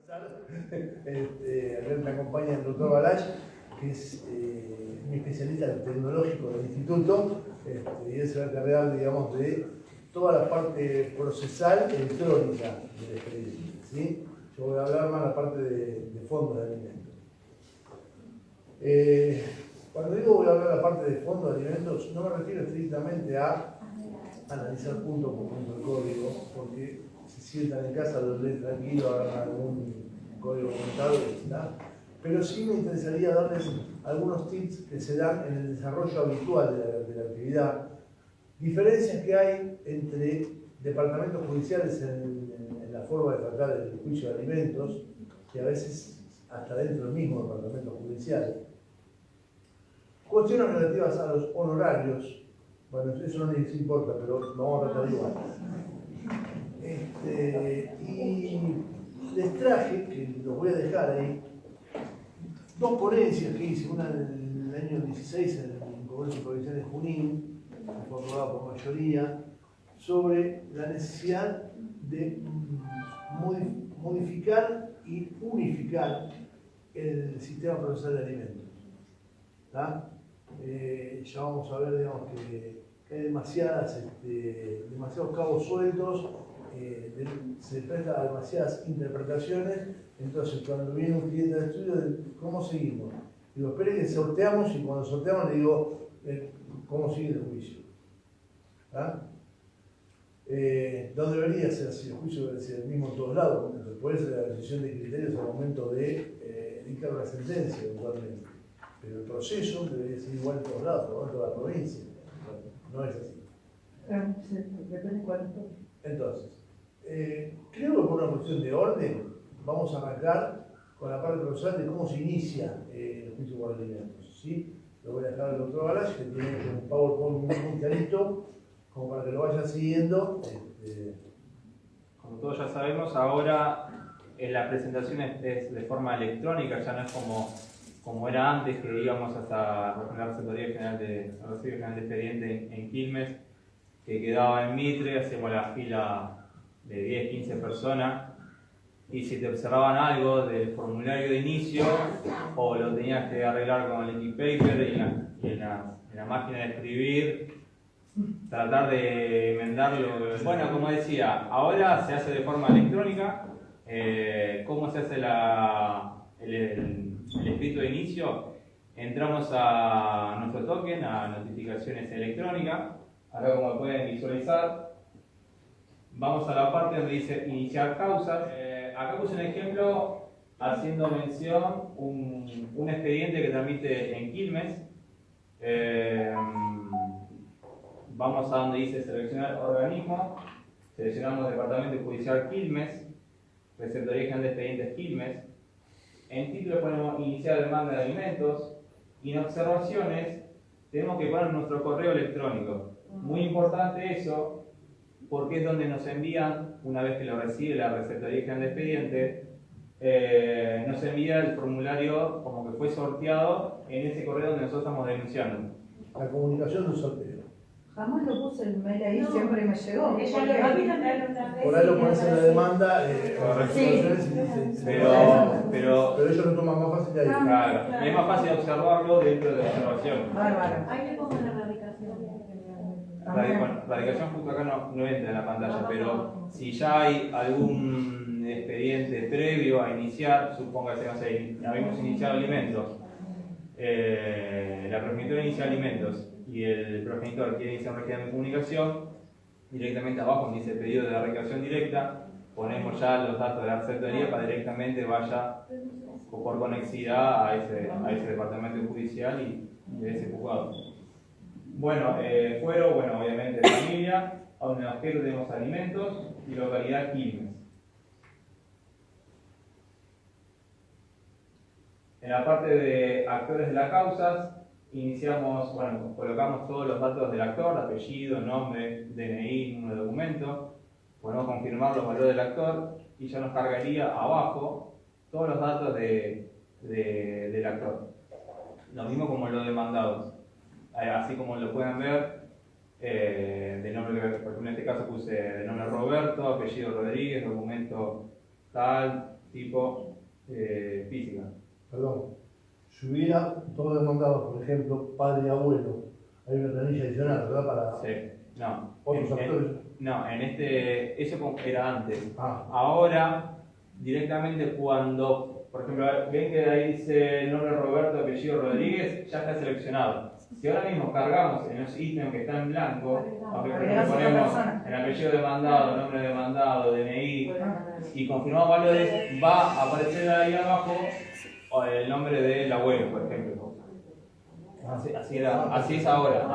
Acá me acompaña el doctor Balach, que es mi especialista tecnológico del instituto, y él se va a encargar, digamos, de toda la parte procesal electrónica del expediente, ¿sí? Yo voy a hablar más de la parte de fondos de alimentos. Cuando digo voy a hablar de la parte de fondos de alimentos, no me refiero estrictamente a analizar punto por punto el código, porque si sientan en casa, lo leen tranquilo, hagan algún código montado y está. Pero sí me interesaría darles algunos tips que se dan en el desarrollo habitual de la actividad, diferencias que hay entre departamentos judiciales en la forma de tratar el juicio de alimentos, que a veces hasta dentro del mismo departamento judicial. Cuestiones relativas a los honorarios, bueno, eso no les importa, pero lo vamos a tratar igual. Y les traje, que los voy a dejar ahí, dos ponencias que hice, una en el año 16 en el Congreso Provincial de Junín, que fue aprobada por mayoría, sobre la necesidad de modificar y unificar el sistema procesal de alimentos. ¿Tá? Ya vamos a ver, digamos, que hay demasiados cabos sueltos, se presta a demasiadas interpretaciones. Entonces, cuando viene un cliente de estudio, ¿cómo seguimos? Digo, espere que sorteamos, y cuando sorteamos le digo, ¿cómo sigue el juicio? ¿Ah? No debería ser así, el juicio debe ser el mismo en todos lados, porque después de la decisión de criterios al momento de dictar una sentencia, eventualmente. Pero el proceso debería ser igual en todos lados, en toda la provincia. No es así. Depende de cuánto. Entonces, creo que por una cuestión de orden, vamos a arrancar con la parte procesal de cómo se inicia el juicio por alimentos. ¿Sí? Lo voy a dejar al doctor Balach, que tiene un PowerPoint muy clarito, como para que lo vayan siguiendo. Como todos ya sabemos, ahora la presentación es de forma electrónica, ya no es como era antes, que íbamos hasta la Receptoría General de Expediente en Quilmes, que quedaba en Mitre, hacíamos la fila de 10, 15 personas, y si te observaban algo del formulario de inicio, o lo tenías que arreglar con el Equipaper y en la máquina de escribir, tratar de enmendarlo. Bueno, como decía, ahora se hace de forma electrónica. ¿Cómo se hace el escrito de inicio? Entramos a nuestro token, a notificaciones electrónicas. Acá, como pueden visualizar, vamos a la parte donde dice iniciar causas. Acá puse un ejemplo haciendo mención un expediente que tramite en Quilmes. Vamos a donde dice seleccionar organismo, seleccionamos Departamento Judicial Quilmes, Receptoría General de Expedientes Quilmes. En título ponemos iniciar demanda de alimentos, y en observaciones tenemos que poner nuestro correo electrónico. Muy importante eso, porque es donde nos envían, una vez que lo recibe la Receptoría General de Expedientes, nos envía el formulario como que fue sorteado en ese correo donde nosotros estamos denunciando. La comunicación del sorteo. Jamás lo puse el mail ahí, siempre me llegó. A mí también una vez. Por ahí lo pones en la demanda, Sí. Pero ellos lo toman más fácil de ahí. claro, es más fácil observarlo dentro de la observación. Bárbaro. Ahí le pongo la radicación. La radicación justo acá no entra en la pantalla, pero si ya hay algún expediente previo a iniciar, supóngase, no sé, habíamos iniciado alimentos, la progenitora inicia alimentos y el progenitor quiere iniciar un régimen de comunicación, directamente abajo donde dice pedido de erradicación directa, ponemos ya los datos de la receptoría para directamente vaya por conexidad a ese departamento judicial y de ese juzgado. Bueno, fuero, obviamente familia, a un objeto tenemos alimentos y localidad Quilmes. En la parte de actores de las causas, iniciamos, colocamos todos los datos del actor, apellido, nombre, DNI, número de documento, podemos confirmar los valores del actor y ya nos cargaría abajo todos los datos del actor. Lo mismo como los demandados. Así como lo pueden ver, de nombre, por ejemplo en este caso puse de nombre Roberto, apellido Rodríguez, documento tal, tipo física. Perdón, si hubiera todo demandado, por ejemplo, padre y abuelo, hay una planilla adicional, ¿verdad? Para Sí, no. otros actores. No, eso como era antes. Ah, Ahora, directamente cuando, por ejemplo, ven que ahí dice el nombre Roberto, apellido Rodríguez, ya está seleccionado. Si ahora mismo cargamos en los ítems que están en blanco, aunque por ejemplo ponemos el apellido demandado, nombre demandado, DNI, y confirmamos valores, va a aparecer ahí abajo el nombre del abuelo, por ejemplo. Así es ahora.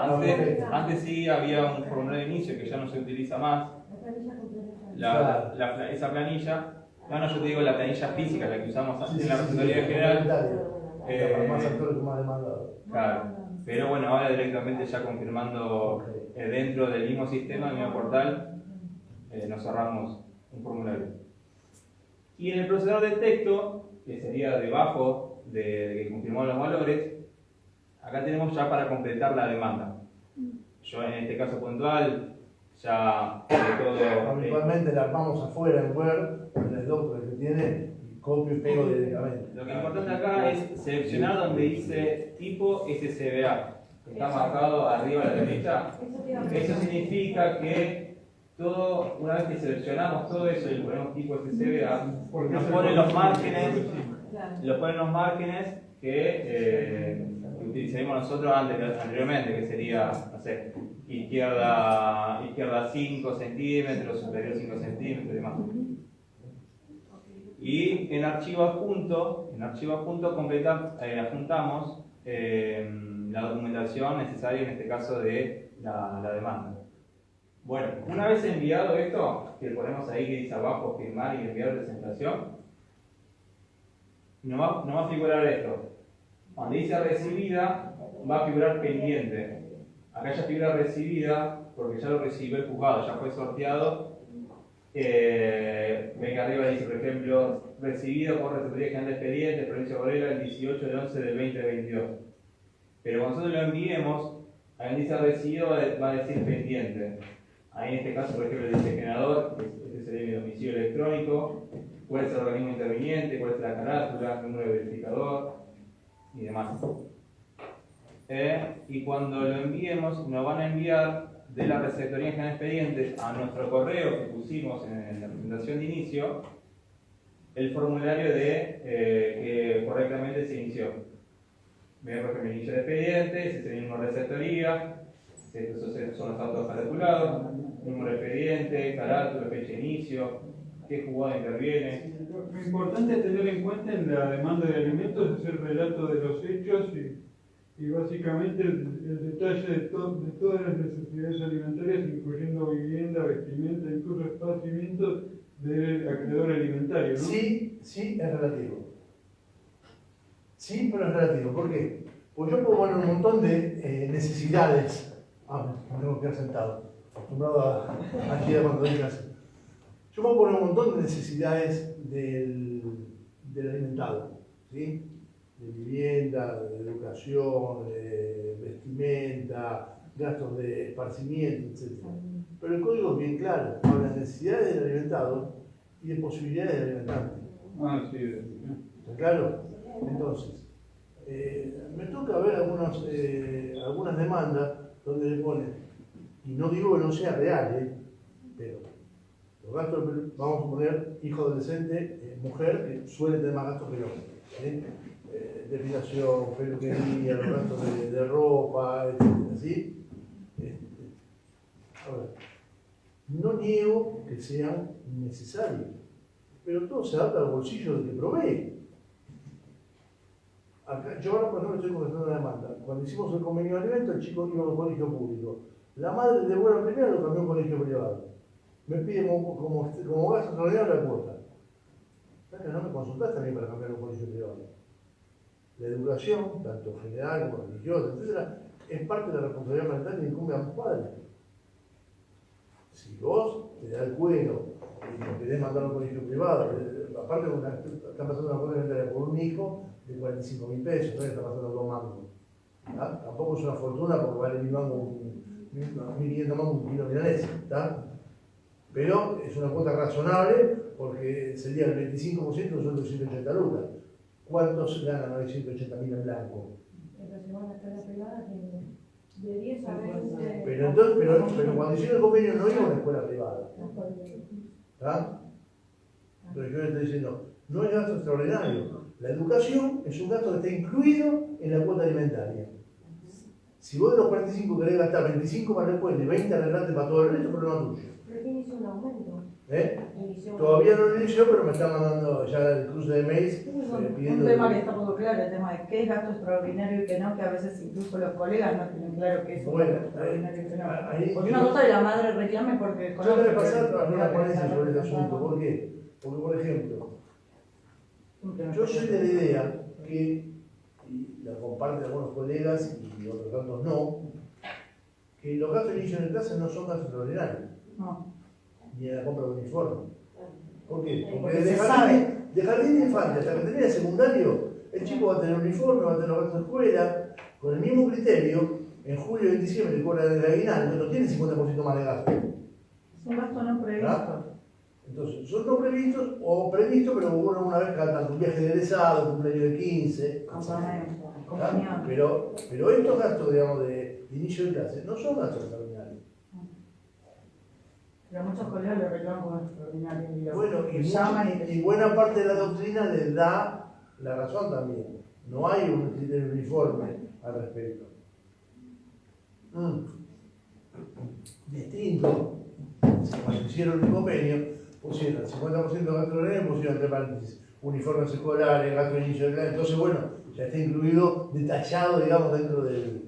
Antes sí había un formulario de inicio que ya no se utiliza más. Esa planilla, no, yo te digo la planilla física, la que usamos en la Recentoría General. Para más actores más demandados. Claro, pero bueno, ahora directamente ya confirmando dentro del mismo sistema, del mismo portal, nos cerramos un formulario. Y en el procesador de texto, que sería debajo de que confirmó los valores, acá tenemos ya para completar la demanda. Yo en este caso puntual, ya de todo... Habitualmente la armamos afuera en Word, en el doctor que tiene, y copio y pego directamente. Lo que es importante acá es seleccionar donde dice tipo SCBA. Está marcado arriba a la derecha. Eso significa que todo, una vez que seleccionamos todo eso y le ponemos tipo SCBA, nos ponen los márgenes que utilicemos nosotros anteriormente, que sería, no sé, izquierda 5 centímetros, superior 5 centímetros y demás. Y en archivo adjunto adjuntamos la documentación necesaria en este caso de la demanda. Bueno, una vez enviado esto, que ponemos ahí que dice abajo firmar y enviar presentación, no va a figurar esto. Cuando dice recibida, va a figurar pendiente. Acá ya figura recibida porque ya lo recibió el juzgado, ya fue sorteado. Ven que arriba dice, por ejemplo, recibido por Recentoría General de Expedientes, Provincia de Varela, el 18 del 11 del 2022. Pero cuando nosotros lo enviemos, ahí donde dice recibido va a decir pendiente. Ahí en este caso, por ejemplo, dice generador, este sería mi domicilio electrónico, cuál es el organismo interviniente, cuál es la carátula, número de verificador y demás. Y cuando lo enviemos, nos van a enviar de la Receptoría General de Expedientes a nuestro correo que pusimos en la presentación de inicio el formulario que correctamente se inició. Ven, por ejemplo, inicio de expediente, ese es el mismo receptoría, estos son los datos caratulados, número de expediente, carátula, fecha de inicio, qué juzgado interviene. Lo importante es tener en cuenta en la demanda de alimentos es el relato de los hechos y básicamente el detalle de todas las necesidades alimentarias, incluyendo vivienda, vestimenta, incluso esparcimiento del acreedor alimentario, ¿no? Sí, es relativo. Sí, pero es relativo. ¿Por qué? Pues yo puedo poner un montón de necesidades. Me tengo que quedar sentado. Acostumbrado a cuando digas. Yo puedo poner un montón de necesidades del alimentado, ¿sí? De vivienda, de educación, de vestimenta, gastos de esparcimiento, etc. Pero el código es bien claro, habla de necesidades del alimentado y de posibilidades del alimentante. Sí. ¿Está claro? Entonces, me toca ver algunas demandas donde le ponen, y no digo que no sea real, pero los gastos, vamos a poner hijo adolescente, mujer, que suele tener más gastos que el hombre. ¿Sí? Depilación, peluquería, los gastos de ropa, etc. ¿Sí? A ver, no niego que sean necesarios, pero todo se adapta al bolsillo del que provee. Acá, yo ahora, por ejemplo, estoy comenzando una demanda. Cuando hicimos el convenio de alimentos, el chico iba a un colegio público. La madre de buena primera lo cambió a un colegio privado. Me pide como gasto extraordinario la cuota. ¿Sabes que no me consultaste a mí para cambiar a un colegio privado? La educación, tanto general como religiosa, etc., es parte de la responsabilidad parental que incumbe a los padres. Si vos te da el cuero y no querés mandar a un colegio privado, aparte están pasando una cuota alimentaria por un hijo de 45.000 pesos, no está pasando 2 mangos. ¿Ah? Tampoco es una fortuna porque vale 1.500 mangos un kilo milanesa. Pero es una cuota razonable porque sería el 25% de sueldo de 180 lucas. ¿Cuántos ganan hoy 180.000 en blanco? Pero si van a escuela privada, de 10 a 20. Pero cuando hicieron el convenio no iba a una escuela privada. ¿Está? Entonces yo le estoy diciendo, no es gasto extraordinario. La educación es un gasto que está incluido en la cuota alimentaria. Si vos de los 45 querés gastar 25 para la escuela y 20 arreglarte para todo el resto, es problema tuyo. Pero que inició un aumento. Inició Todavía no lo inició, pero me está mandando ya el cruce de mails Un pidiendo... tema que está poco claro, el tema de qué es gasto extraordinario y qué no, que a veces incluso los colegas no tienen claro qué es un gasto extraordinario y qué no. Porque una cosa de la madre reclame porque Yo le pasar a trabajar una ponencia sobre este asunto. ¿Por qué? Porque, por ejemplo, yo soy de la idea que, y la comparten algunos colegas y otros tantos no, que los gastos de inicio de clase no son gastos extraordinarios, No. ni en la compra de uniforme. ¿Por qué? Porque Porque de se sabe. jardín de infante hasta que termine el secundario, el chico va a tener uniforme, va a tener los gastos de escuela, con el mismo criterio, en julio y en diciembre le cobran el aguinaldo, no tiene 50% más de gasto. Es un gasto no previsto. ¿Ah? Entonces, son no previstos o previstos, pero ocurren una vez cada tanto, un viaje de egresado, un cumpleaños de 15. ¿Ah? Pero estos gastos, digamos, de inicio de clase no son gastos extraordinarios. Pero muchos colegas lo reclaman como extraordinario. Y lo Bueno, llaman y buena parte de la doctrina les da la razón también. No hay un criterio uniforme al respecto. Distinto, cuando hicieron el convenio, pusieron el 50% de gasto extraordinario, pusieron entre paréntesis uniformes escolares, gasto de inicio de clase. Entonces, bueno, ya está incluido, detallado, digamos, dentro del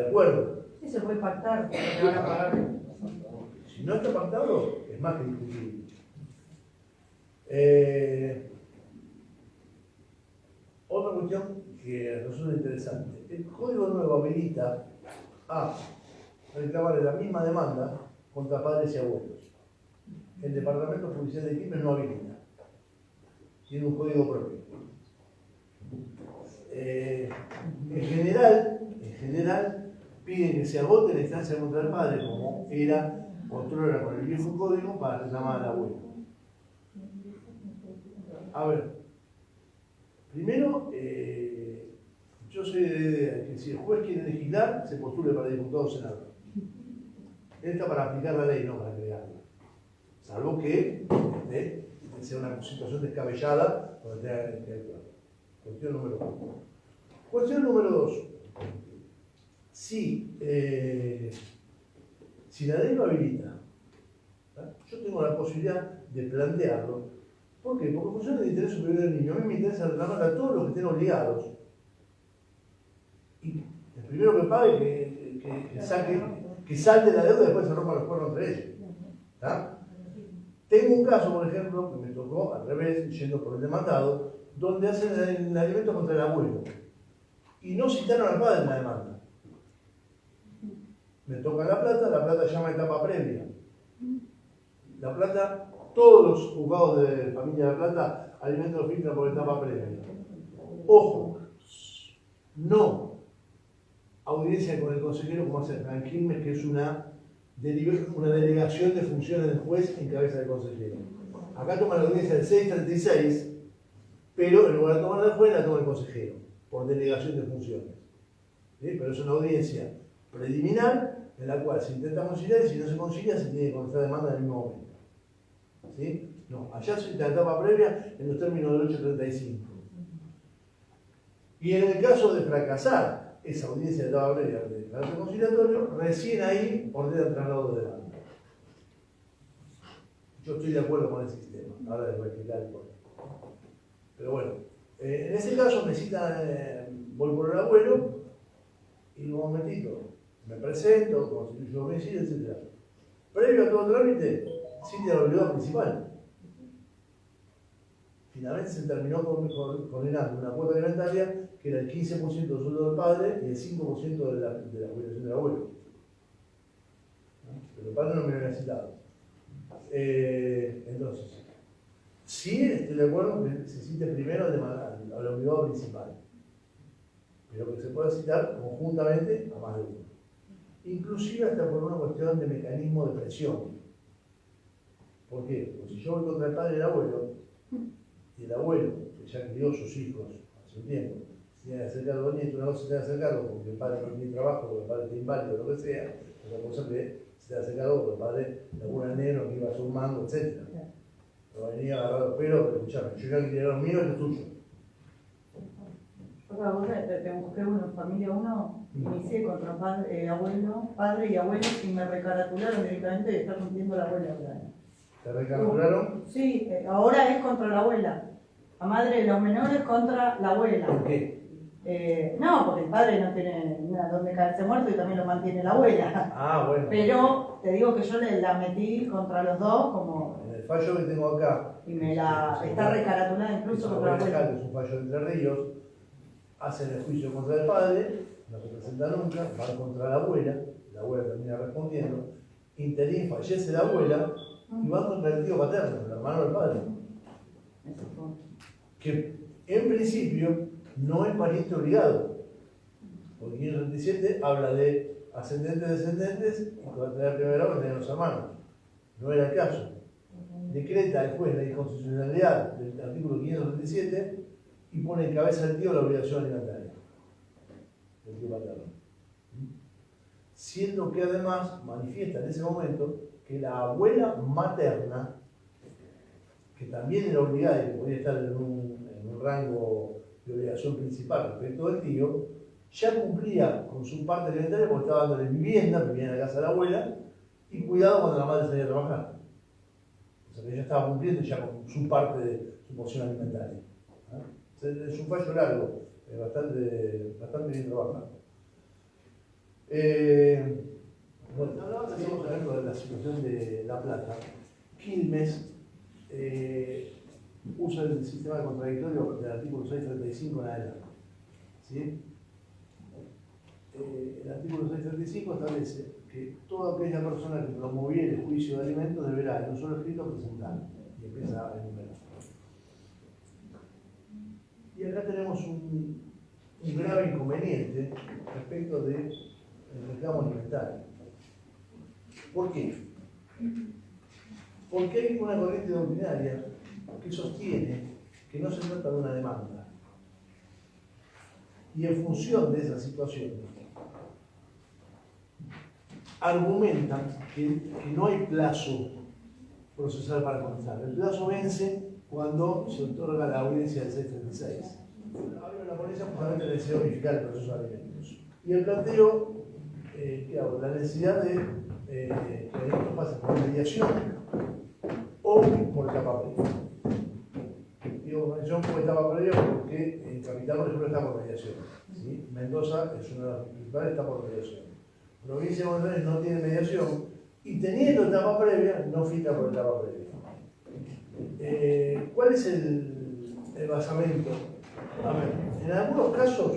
acuerdo. Sí, se puede pactar, porque te van a pagar. Si no está pactado, es más que discutible. Otra cuestión que resulta interesante. El Código Nuevo habilita a reclamar la misma demanda contra padres y abuelos. El Departamento Judicial de Quilmes no habilita. Tiene un código propio. En general, piden que se agote la instancia contra el padre, como era controla con el viejo código para reclamar al abuelo. A ver, primero, yo soy de la idea que si el juez quiere legislar, se postule para diputado o senador. Él está para aplicar la ley, no para crearla. Salvo que sea una situación descabellada donde tenga que actuar. Cuestión número uno. Cuestión número dos. Si la ley lo habilita, yo tengo la posibilidad de plantearlo. ¿Por qué? Porque funciona el interés superior del niño. A mí me interesa reclamar a todos los que estén obligados. Y el primero que pague, que salte la deuda y después se rompan los cuernos entre ellos. ¿Tá? Tengo un caso, por ejemplo, que me tocó al revés, yendo por el demandado, donde hacen el alimento contra el abuelo. Y no citaron al padre en la demanda. Me toca la plata llama etapa previa. La plata, todos los juzgados de familia de la plata, alimentos filtran por etapa previa. Ojo, no audiencia con el consejero como hace en Quilmes, que es una delegación de funciones del juez en cabeza del consejero. Acá toma la audiencia del 636, pero en lugar de tomar la juez, la toma el consejero, por delegación de funciones. ¿Sí? Pero es una audiencia preliminar en la cual se intenta conciliar y si no se concilia se tiene que contestar demanda en el mismo momento. ¿Sí? No, allá se la etapa previa en los términos del 835. Y en el caso de fracasar esa audiencia de etapa previa de carácter conciliatorio, recién ahí ordena el traslado de demanda. Yo estoy de acuerdo con el sistema, ahora les voy a explicar el por qué. Pero bueno, en ese caso me citan, voy por el abuelo y un momentito, me presento, constituyo domicilio, etc. Previo a todo trámite, cita la obligación principal. Finalmente se terminó condenando una cuota alimentaria que era el 15% del sueldo del padre y el 5% de la jubilación del abuelo. ¿No? Pero el padre no me lo había citado. Entonces, sí estoy de acuerdo que se cite primero al obligado principal, pero que se pueda citar conjuntamente a más de uno. Inclusive hasta por una cuestión de mecanismo de presión. ¿Por qué? Porque si yo voy contra el padre y el abuelo que ya crió sus hijos hace un tiempo, se tiene que hacer cargo del nieto, una cosa se tiene que hacer cargo porque el padre no tiene trabajo, porque el padre está inválido, lo que sea, otra cosa que se tiene que hacer cargo porque el padre labura negro, que iba a hacer un mango, etc. No venía a agarrar los pelos, pero escuchame, yo ya que quiero los míos, es tuyo. Yo vos te busqué uno, familia uno, inicié contra padre y abuelo, y me recaratularon directamente y está cumpliendo la abuela ahora. ¿Te recaratularon? Sí, ahora es contra la abuela. La madre de los menores contra la abuela. ¿Por qué? No, porque el padre no tiene nada donde caerse muerto y también lo mantiene la abuela. Ah, bueno. Pero te digo que yo la metí contra los dos como... En el fallo que tengo acá, Y me la está recaratulada incluso contra la abuela. es un fallo de Entre Ríos, hacen el juicio contra el padre, no se presenta nunca, van contra la abuela termina respondiendo, interín fallece la abuela y van contra el tío paterno, el hermano del padre, que en principio no es pariente obligado, porque 537 habla de ascendentes, descendentes, y cuando tenía primera hora tenían los hermanos, no era el caso. Decreta el juez la inconstitucionalidad del artículo 537 y pone en cabeza del tío la obligación alimentaria del tío paterno. Siendo que además manifiesta en ese momento que la abuela materna, que también era obligada y que podía estar en un rango de obligación principal respecto del tío, ya cumplía con su parte alimentaria porque estaba dándole vivienda, vivía en la casa de la abuela, y cuidado cuando la madre salía a trabajar. O sea que ella estaba cumpliendo ya con su parte de su porción alimentaria. Es un fallo largo, bastante bien trabajado. Bueno, ahora estamos hablando de la situación de La Plata. Quilmes usa el sistema contradictorio del artículo 635 en adelante. ¿Sí? El artículo 635 establece que toda aquella persona que promoviera el juicio de alimentos deberá en un solo escrito presentarlo. Y empieza a enumerar. Y acá tenemos un grave inconveniente respecto del reclamo alimentario. ¿Por qué? Porque hay una corriente doctrinaria que sostiene que no se trata de una demanda. Y en función de esa situación, argumentan que no hay plazo procesal para contestar. El plazo vence cuando se otorga la audiencia del 636. Hablo de la ponencia justamente el deseo de unificar el proceso de alimentos. Y el planteo, la necesidad de que alimentos pasen por mediación o por etapa previa. Digo mediación por etapa previa porque en Capital, por ejemplo, está por mediación. ¿Sí? Mendoza es una de las principales, está por mediación. Provincia de Buenos Aires no tiene mediación y teniendo etapa previa, no fija por etapa previa. ¿Cuál es el basamento? A ver, en algunos casos,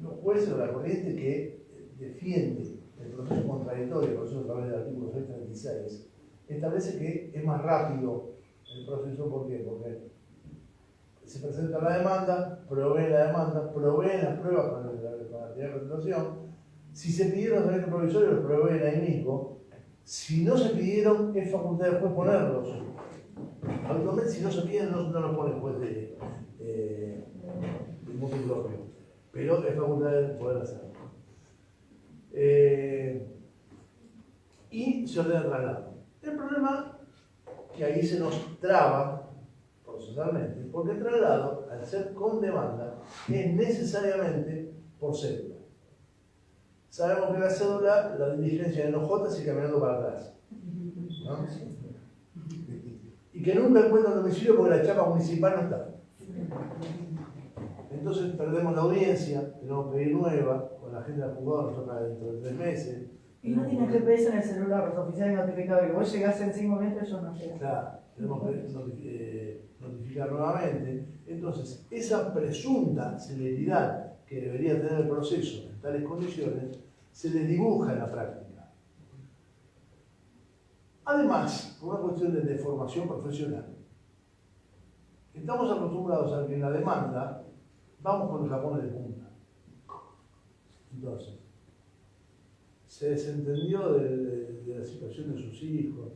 los jueces o la corriente que defiende el proceso contradictorio, por eso a través del artículo 636, establece que es más rápido el proceso. ¿Por qué? Porque se presenta la demanda, proveen las pruebas con la actividad de presentación. Si se pidieron los derechos provisorios, los proveen ahí mismo. Si no se pidieron, es facultad del juez ponerlos. Actualmente, si no se piden, no los pone el juez de motu propio. Pero es facultad de poder hacerlo. Y se ordena el traslado. El problema que ahí se nos traba procesalmente, porque el traslado, al ser con demanda, es necesariamente por cédula. Sabemos que la cédula, la diligencia en OJ sigue caminando para atrás, ¿no? Y que nunca encuentra domicilio porque la chapa municipal no está. Entonces perdemos la audiencia, tenemos que pedir nueva, con la agenda del juzgado nos toca dentro de 3 meses. Y no tiene GPS en el celular, los oficiales notificados, que vos llegás en 5 minutos, yo no llego. Claro, tenemos que notificar nuevamente. Entonces, esa presunta celeridad que debería tener el proceso en tales condiciones, se les dibuja en la práctica. Además, por una cuestión de formación profesional, estamos acostumbrados a que en la demanda vamos con los japones de punta. Entonces, se desentendió de la situación de sus hijos,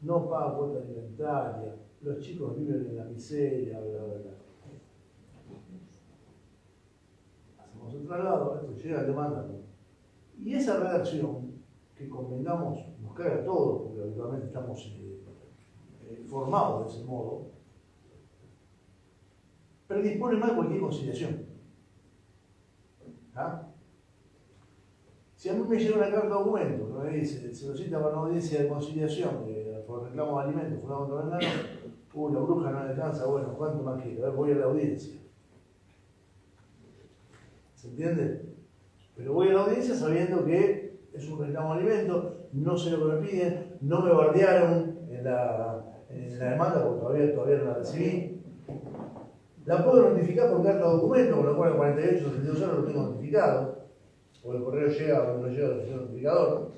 no paga cuota alimentaria, los chicos viven en la miseria, bla, bla, bla. Hacemos el traslado, esto llega, te mandan. Y esa redacción, que convengamos, nos cae a todos, porque habitualmente estamos formados de ese modo, predispone mal cualquier conciliación. ¿Ah? Si a mí me llega una carta de documento que me dice, se lo cita para una audiencia de conciliación por reclamo de alimentos, fulano contra vengano, la bruja no alcanza, bueno, ¿cuánto más quiero? A ver, voy a la audiencia. ¿Se entiende? Pero voy a la audiencia sabiendo que es un reclamo de alimentos, no sé lo que me piden, no me bardearon en la demanda porque todavía no la recibí. La puedo notificar por carta de documento, con lo cual en 48 o 72 horas lo tengo notificado, o el correo llega o no llega al oficina notificador.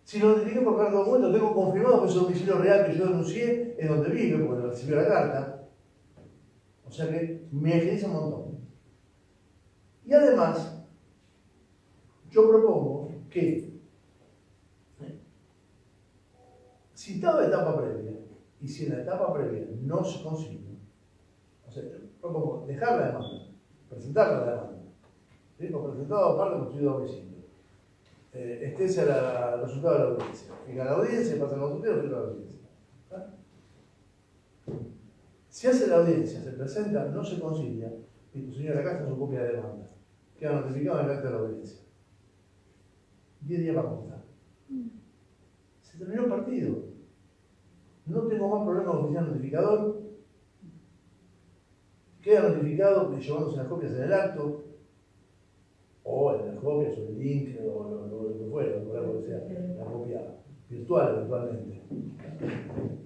Si lo notifiqué por carta de documento, tengo confirmado que ese domicilio real que yo denuncié es donde vive, porque recibió la carta. O sea que me agiliza un montón. Y además, yo propongo que, citada etapa previa, y si en la etapa previa no se consigue, o sea, propongo dejar la demanda, presentar la demanda, ¿sí? Por presentado aparte constituido domicilio. Estése al resultado de la audiencia. Fija la audiencia, pasa el consultorio, fija la audiencia. ¿Ah? Si hace la audiencia, se presenta, no se concilia, y tu señora acá está su copia de demanda. Queda notificado en el acta de la audiencia. 10 días para contar. Se terminó el partido. No tengo más problema con oficial notificador. Queda notificado llevándose las copias en el acto, o en las copias, o el link, o lo que fuera, por algo que sea, la copia virtual eventualmente.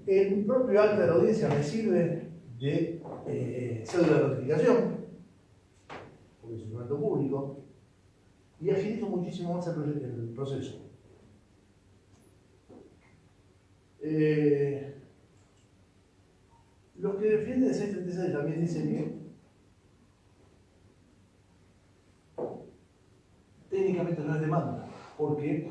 El propio acta de la audiencia me sirve de cédula de notificación, porque es un instrumento público, y agilizo muchísimo más el proceso. Los que defienden el 636 también dicen que técnicamente no es demanda, porque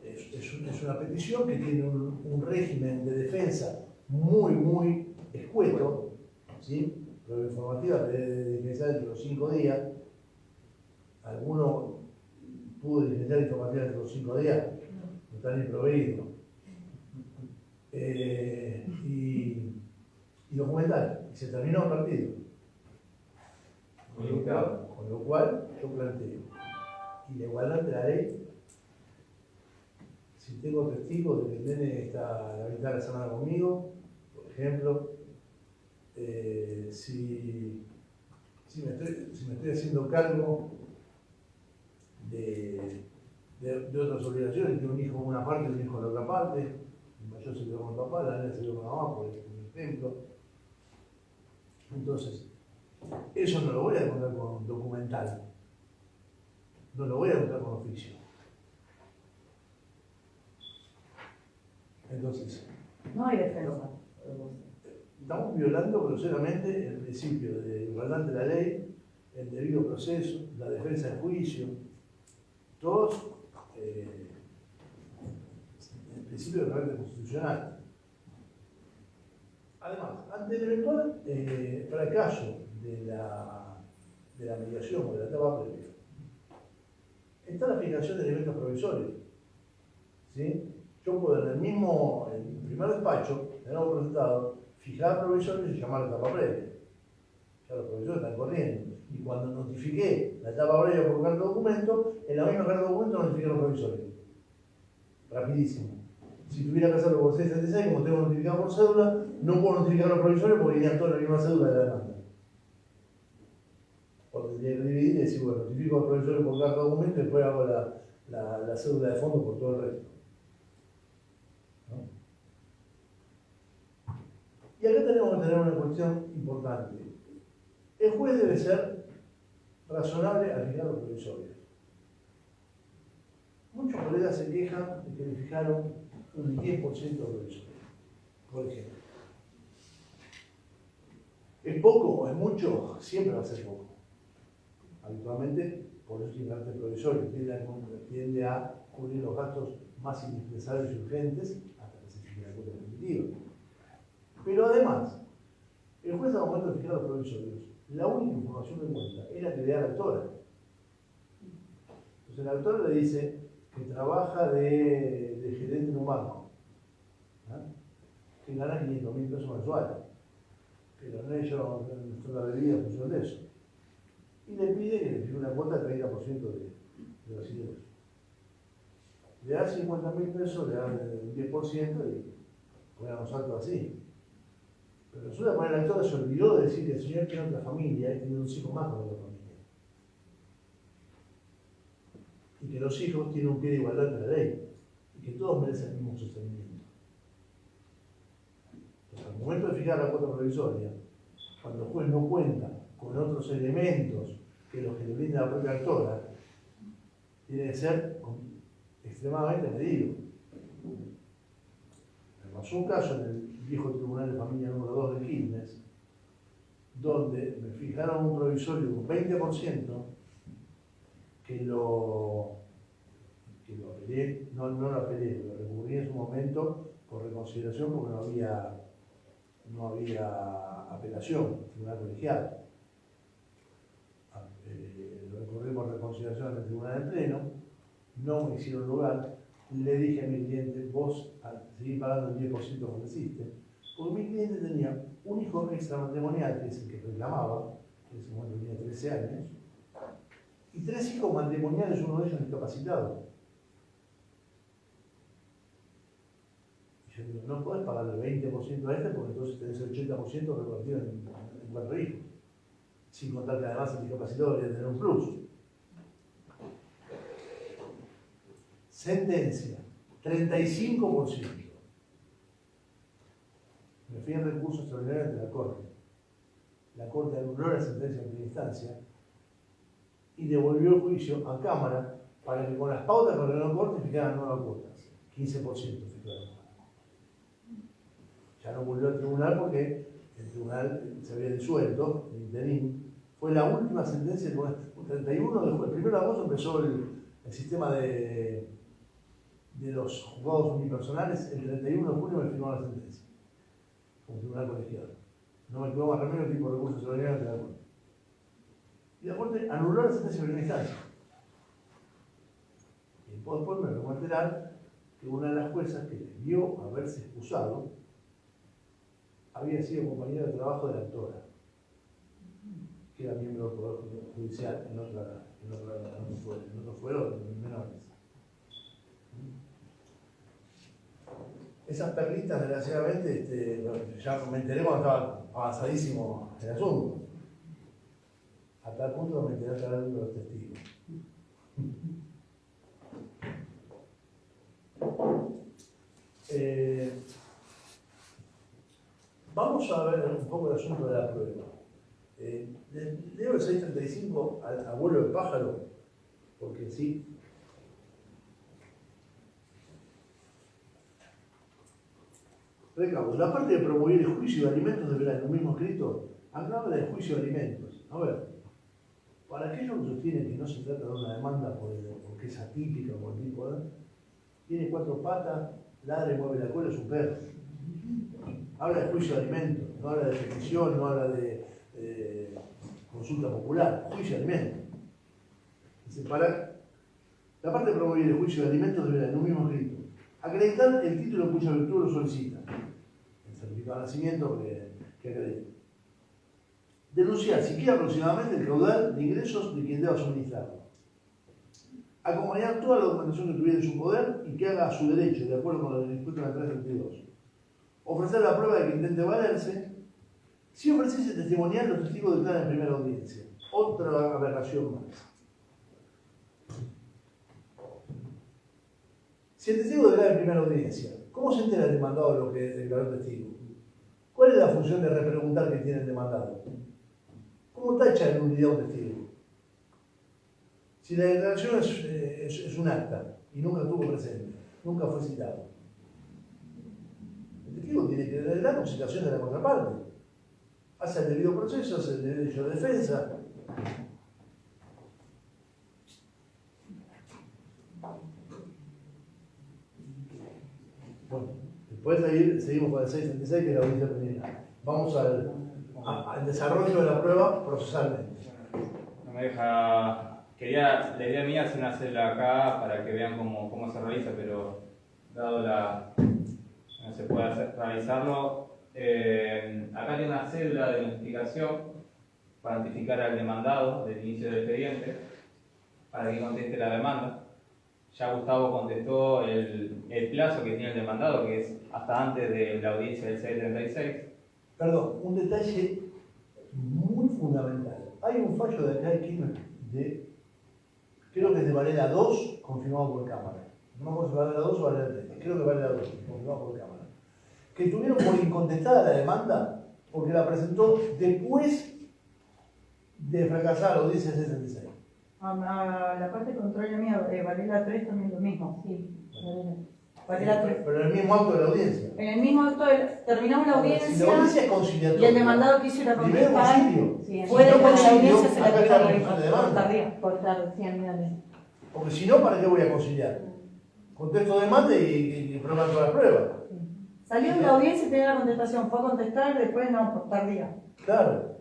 es una petición que tiene un régimen de defensa muy escueto, ¿sí? Prueba informativa debe diligenciar entre los 5 días. Alguno pudo diligenciar informativa entre los 5 días, no está ni proveído. Y documental, y se terminó el partido. Con lo cual yo planteo, y la igualdad ante la ley, si tengo testigos de que el nene está la mitad de la semana conmigo, por ejemplo, si me estoy haciendo cargo de otras obligaciones, que un hijo en una parte y un hijo en la otra parte, el mayor se quedó con el papá, la nena se quedó con la mamá, por ejemplo. Entonces, eso no lo voy a demostrar con documental, no lo voy a demostrar con oficio. Entonces, no hay defensa. Estamos violando groseramente el principio de igualdad ante la ley, el debido proceso, la defensa del juicio, todos el principio de carácter constitucional. Además, ante el eventual fracaso de la mediación o de la etapa previa, está la fijación de elementos provisorios. ¿Sí? Yo puedo en el primer despacho, de nuevo presentado, fijar provisorios y llamar la etapa previa. Ya los provisorios están corriendo. Y cuando notifiqué la etapa previa por carta de documento, en la misma carta de documento notifiqué los provisorios. Rapidísimo. Si tuviera que hacerlo por 636, como tengo notificado por cédula, no puedo notificar los provisorios porque irían todos en la misma cédula de la demanda. O tendría que dividir y decir, bueno, notifico los provisorios por carta de documento y después hago la cédula de fondo por todo el resto. ¿No? Y acá tenemos que tener una cuestión importante. El juez debe ser razonable al fijar los provisorios. Muchos colegas se quejan de que le fijaron un 10% de provisorios, por ejemplo. ¿Es poco o es mucho? Siempre va a ser poco. Habitualmente por eso tiene carácter provisorio, tiende a cubrir los gastos más indispensables y urgentes hasta que se fije la cuota definitiva. Pero además, el juez al momento de fijar los provisorios, la única información que cuenta es la que le da la autora. Entonces la autora le dice que trabaja de gerente en un banco, ¿no? Que gana 500.000 pesos mensuales, pero no ellos no la bebida en función de eso. Y le pide que le fije una cuota del 30% de los ingresos. Le da 50.000 pesos, le da el 10% y ponemos saltos así. Pero resulta que la autora se olvidó de decir que el señor tiene otra familia y tiene un hijo más con otra familia. Y que los hijos tienen un pie de igualdad ante la ley. Y que todos merecen el mismo sostenimiento. Entonces, al momento de fijar la cuota provisoria, cuando el juez no cuenta con otros elementos que los que le brinda la propia autora, tiene que ser extremadamente medido. Me pasó un caso en el viejo Tribunal de Familia número 2 de Quilmes, donde me fijaron un provisorio de un 20% que lo apelé, no lo apelé, lo recurrí en su momento por reconsideración porque no había apelación, tribunal colegiado. Lo recurrí por reconsideración ante el tribunal de pleno, no me hicieron lugar, le dije a mi cliente, vos seguís pagando el 10% como hiciste, porque mi cliente tenía un hijo extramatrimonial, que es el que reclamaba, que en ese momento tenía 13 años, y 3 hijos matrimoniales, uno de ellos discapacitado. Y yo digo, no podés pagarle el 20% a este porque entonces tenés el 80% repartido en 4 hijos. Sin contar que además el discapacitado debería tener un plus. Sentencia, 35%. Me fui en recurso extraordinario ante la Corte. La Corte anuló la sentencia en primera instancia y devolvió el juicio a Cámara para que con las pautas que ordenó la Corte fijaran nuevas cuotas. 15% fijaron. Ya no volvió al tribunal porque el tribunal se había disuelto, el interín. Fue la última sentencia, el 31 de julio, el 1 de agosto empezó el sistema de los juzgados unipersonales, el 31 de julio me firmó la sentencia, como tribunal colegiado. No me quedó más remedio que tipo de recursos extraordinarios de la Corte. Y la Corte anuló la sentencia de primera instancia. Y después me vengo a enterar que una de las juezas que debió haberse excusado había sido compañera de trabajo de la autora, que era miembro del Poder Judicial en otro fuero menores. Esas perlitas, desgraciadamente, ya me enteré cuando estaba avanzadísimo el asunto. A tal punto que me enteré a través de los testigos. Vamos a ver un poco el asunto de la prueba. Leo el 635 a vuelo de pájaro, porque sí. Recaudo. La parte de promover el juicio de alimentos deberá en un mismo escrito hablaba del juicio de alimentos. A ver, para aquellos que sostienen que no se trata de una demanda porque es atípica o por tipo de... Tiene 4 patas, ladra y mueve la cola, es un perro. Habla de juicio de alimentos, no habla de petición, no habla de consulta popular, juicio de alimentos. Dice, para la parte de promover el juicio de alimentos deberá en un mismo escrito acreditar el título cuya virtud lo solicita, el certificado de nacimiento que acredita. Denunciar siquiera aproximadamente el caudal de ingresos de quien deba suministrarlo. Acompañar toda la documentación que tuviera en su poder y que haga a su derecho, de acuerdo con lo dispuesto en la 332. Ofrecer la prueba de que intente valerse. Si ofreciese testimonial, los testigos declaran en primera audiencia. Otra aberración más. Si el testigo declara en primera audiencia, ¿cómo se entera el demandado de lo que declaró el testigo? ¿Cuál es la función de repreguntar que tiene el demandado? ¿Cómo tacha en nulidad un testigo? Si la declaración es un acta y nunca estuvo presente, nunca fue citado, el testigo tiene que declarar con citación de la contraparte. Hace el debido proceso, hace el derecho de defensa. Después seguimos con el 636, que es la audiencia preliminar. Vamos al desarrollo de la prueba procesalmente. No me deja. La idea mía es una celda acá para que vean cómo se realiza, pero dado no se puede realizarlo. Acá tiene una celda de notificación para notificar al demandado del inicio del expediente, para que conteste la demanda. Ya Gustavo contestó el plazo que tiene el demandado, que es hasta antes de la audiencia del 636. Perdón, un detalle muy fundamental. Hay un fallo de acá de creo que es de Varela 2, confirmado por cámara. No me acuerdo si Varela 2 o Varela 3. Creo que Varela 2, confirmado por cámara. Que tuvieron por incontestada la demanda porque la presentó después de fracasar la audiencia 636. La parte contraria mía, Varela 3 también lo mismo. Sí, Varela 3. Pero en el mismo acto de la audiencia. En el mismo acto terminamos la audiencia, Si la audiencia es conciliatoria, y el demandado quiso ir a primero contestar, concilio. Sí, puede Si no con la concilio, audiencia se la acá está la tuvieron moción de demanda. tardía. por tarde, sí, amiga. Porque si no, ¿para qué voy a conciliar? Contesto demanda y prueban todas las pruebas. Salió de la audiencia y tenía la contestación, fue a contestar, después no, por tardía. Claro,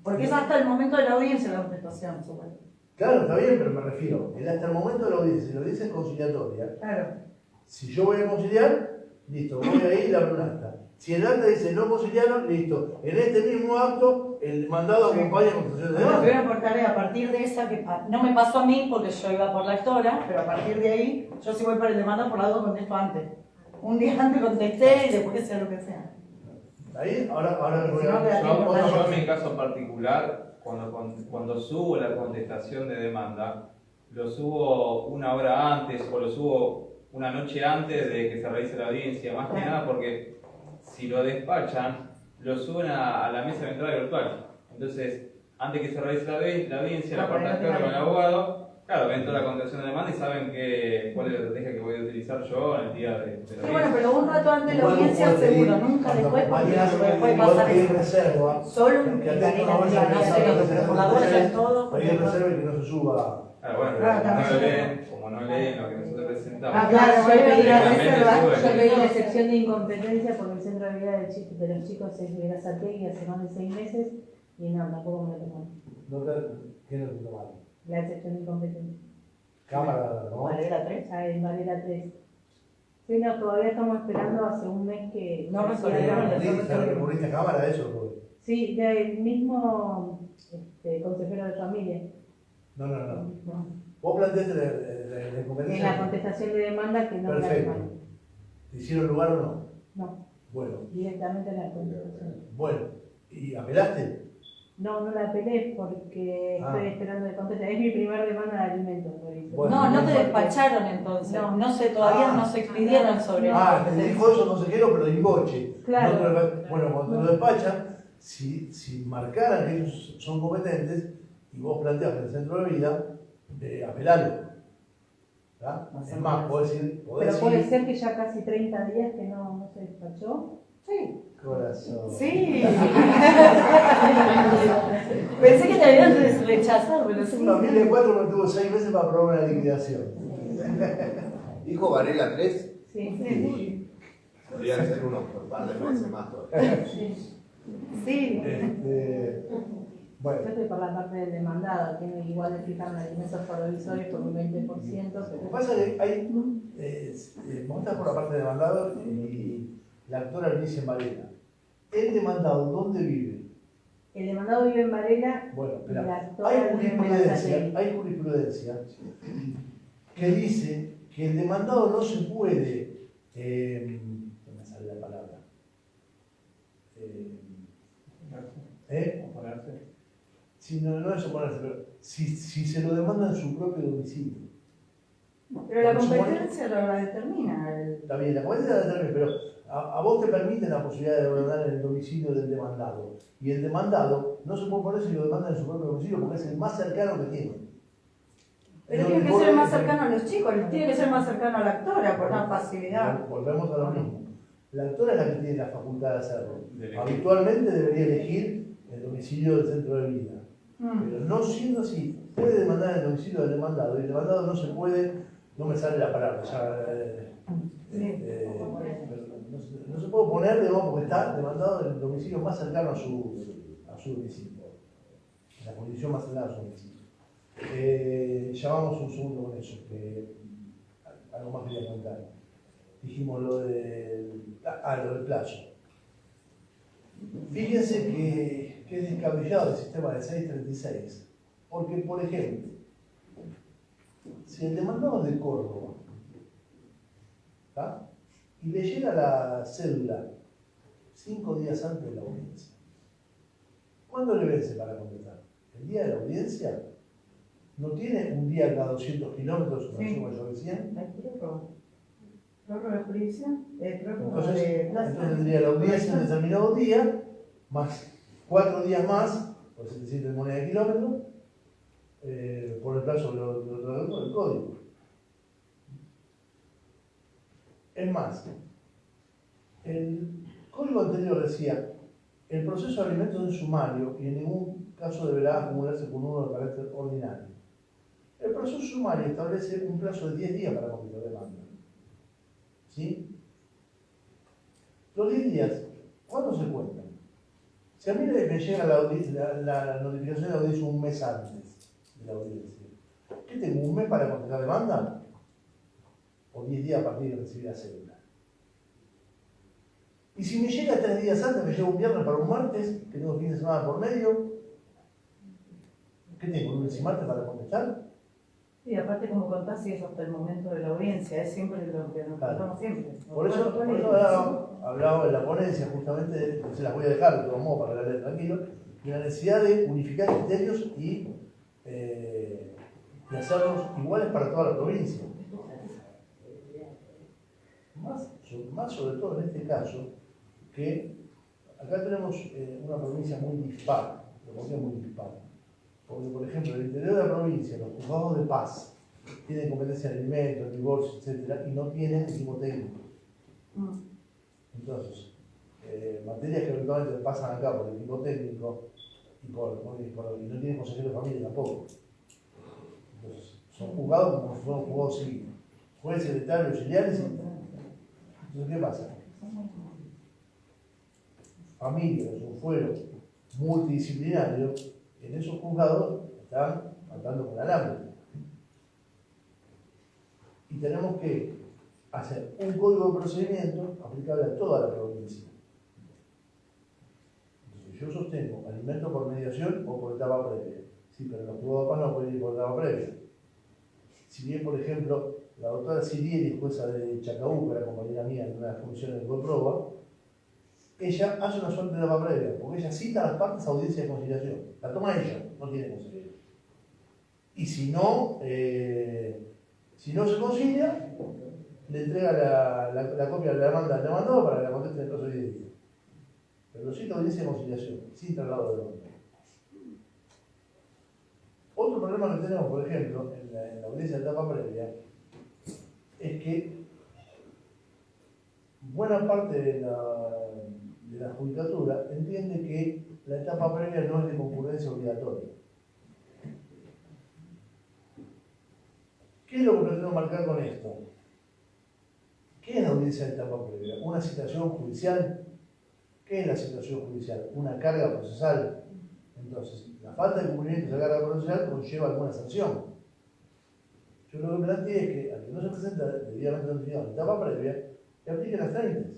Porque es hasta el momento de la audiencia la contestación, supongo. claro, está bien, pero me refiero, hasta el momento de la audiencia, si la audiencia es conciliatoria, Claro. si yo voy a conciliar, listo, voy a ir y abro un acta. Si el acta dice no conciliaron, listo. En este mismo acto, el mandado acompaña con contestación de Bueno, demanda. primero por tarea, a partir de esa, que no me pasó a mí porque yo iba por la actora, pero a partir de ahí, yo si voy para el demanda, por la duda contesto antes. Un día antes contesté y después sea lo que sea. Ahí, ahora voy Si no, a... queda tiempo. Yo en mi caso particular, cuando subo la contestación de demanda, lo subo una hora antes o lo subo una noche antes de que se realice la audiencia, más que nada porque si lo despachan, lo suben a la mesa de entrada virtual. Entonces, antes que se realice la audiencia, la parte externa con el abogado, claro, ven toda la contestación de demanda y saben cuál es la estrategia que voy a utilizar yo en el día de la Sí, audiencia. bueno, pero un rato antes de la Igual audiencia vos podés seguro, pedir, nunca cuando después, porque mañana no puede igual pasar pedir eso. reserva. Solo un Que atento no Varela, vaya a no sé, pensar pero por la duda ya es todo. pedir reserva y que no se suba. Claro, bueno, Claro, como no leen lo que nosotros presentamos. Ah, claro, yo pedí la Directamente reserva, suben. yo pedí la excepción de incompetencia porque el centro de vida de los chicos es de Gazapegui hace más de 6 meses y no, tampoco me lo tomaron. ¿Qué no te tomaron? La excepción de incompetencia. Cámara, ¿no? Varela 3. Ya en Varela 3. Sí, no, todavía estamos esperando hace un mes que... No resolvieron el ¿Recurriste a cámara eso? Porque... Sí, ya el mismo consejero de familia. No. Vos planteaste la En incompetencia. la contestación de demanda que no la Perfecto. tomaron. ¿Te hicieron lugar o no? No, Bueno, directamente en la contestación. ¿y apelaste? No la apelé porque estoy esperando de contestar. Es mi primer demanda de alimentos. Bueno, No te despacharon entonces. No. No sé, todavía no se expidieron sobre la te competencia. dijo eso consejero, pero de boche. Claro. Bueno, cuando te lo despachan, si marcaran que ellos son competentes y vos planteas en el centro de vida, apelalo. ¿Tá? Es más, podés decir. Pero puede ser que ya casi 30 días que no se despachó. Sí. Corazón. Sí. Pensé que te habían rechazado, pero sí. Una familia de 4 me tuvo 6 meses para probar una liquidación. ¿Dijo Varela 3? Sí. Podrían ser unos por par de meses más todavía. Sí. Bueno, Yo estoy por la parte del demandado, que igual le fijaron alimentos provisorios por un 20%. lo que pasa es que hay. Vos estás por la parte de demandado y la actora Alicia Varela. El demandado, ¿dónde vive? El demandado vive en Varela. Bueno, y la espera. actora Hay vive en jurisprudencia que dice que el demandado no se puede. No me sale la palabra. Si no es oponerse, pero si se lo demanda en su propio domicilio. Pero la competencia la determina. Está bien, la competencia la determina, pero a vos te permiten la posibilidad de ordenar en el domicilio del demandado. Y el demandado no se puede poner si lo demanda en su propio domicilio porque es el más cercano que tiene. Pero tiene que ser más cercano a los chicos, tiene que ser más cercano a la actora por una facilidad. Volvemos a lo mismo. La actora es la que tiene la facultad de hacerlo. De Habitualmente debería elegir el domicilio del centro de vida. Pero no siendo así, puede demandar en el domicilio del demandado y el demandado no se puede, no me sale la palabra, ya, no puede oponer, digamos, porque está demandado en el domicilio más cercano a su domicilio, en la jurisdicción más cercana a su domicilio. Llamamos un segundo con eso, que algo más quería contar. Dijimos lo del plazo. Fíjense que es descabellado el sistema de 636, porque, por ejemplo, si el demandado es de Córdoba, ¿tá? Y le llega la cédula 5 días antes de la audiencia, ¿cuándo le vence para contestar? ¿El día de la audiencia? ¿No tiene un día cada 200 kilómetros, una Sí. suma mayor de 100? ¿Prórroga de jurisdicción? Entonces plazo. tendría la audiencia en determinado día, más 4 días más, por 700 de moneda de kilómetro, por el plazo del código. Es más, el código anterior decía, el proceso de alimentos es sumario y en ningún caso deberá acumularse con uno de carácter ordinario. El proceso sumario establece un plazo de 10 días para completar demanda. ¿Sí? Los 10 días, ¿cuándo se cuentan? Si a mí me llega la notificación de la audiencia un mes antes de la audiencia, ¿qué tengo? ¿Un mes para contestar demanda? ¿O 10 días a partir de recibir la cédula? Y si me llega 3 días antes, me llega un viernes para un martes, que tengo fin de semana por medio, ¿qué tengo? ¿Lunes y martes para contestar? Sí, aparte como contás, sí, eso hasta el momento de la audiencia, es siempre lo que nos contamos siempre. Por eso hablaba en la ponencia, justamente, se las voy a dejar de todos modos para que la lean tranquilo, de la necesidad de unificar criterios y hacerlos iguales para toda la provincia. Más sobre todo en este caso, que acá tenemos una provincia muy dispar. ¿Por qué muy dispar? Porque, por ejemplo, en el interior de la provincia, los juzgados de paz tienen competencia en alimentos, divorcio, etc., y no tienen equipo técnico. Entonces, materias que eventualmente pasan acá por el equipo técnico y no tienen consejero de familia tampoco. Entonces, son juzgados como si fueran juzgados civiles. Juez, secretario, auxiliares. Entonces, ¿qué pasa? Familia, es un fuero multidisciplinario. En esos juzgados están matando con alambre. Y tenemos que hacer un código de procedimiento aplicable a toda la provincia. Entonces, yo sostengo alimento por mediación o por etapa previa. Sí, pero los juzgados de paz no pueden ir por etapa previa. Si bien, por ejemplo, la doctora Sirieri, jueza de Chacabuco, que era compañera mía en una comisión de prueba, ella hace una suerte de etapa previa, porque ella cita a las partes a audiencia de conciliación. La toma ella, no tiene consejero. Y si no se concilia, le entrega la copia de la demanda al demandado para que la conteste en el plazo de 10 días. Pero lo cita audiencia de conciliación, sin traslado de demanda. Otro problema que tenemos, por ejemplo, en la audiencia de etapa previa, es que buena parte de la judicatura entiende que la etapa previa no es de concurrencia obligatoria. ¿Qué es lo que pretendo marcar con esto? ¿Qué es la audiencia de etapa previa? ¿Una citación judicial? ¿Qué es la citación judicial? ¿Una carga procesal? Entonces, la falta de cumplimiento de esa carga procesal conlleva alguna sanción. Yo lo que planteé es que al que no se presenta debidamente notificado en etapa previa, le apliquen las 30.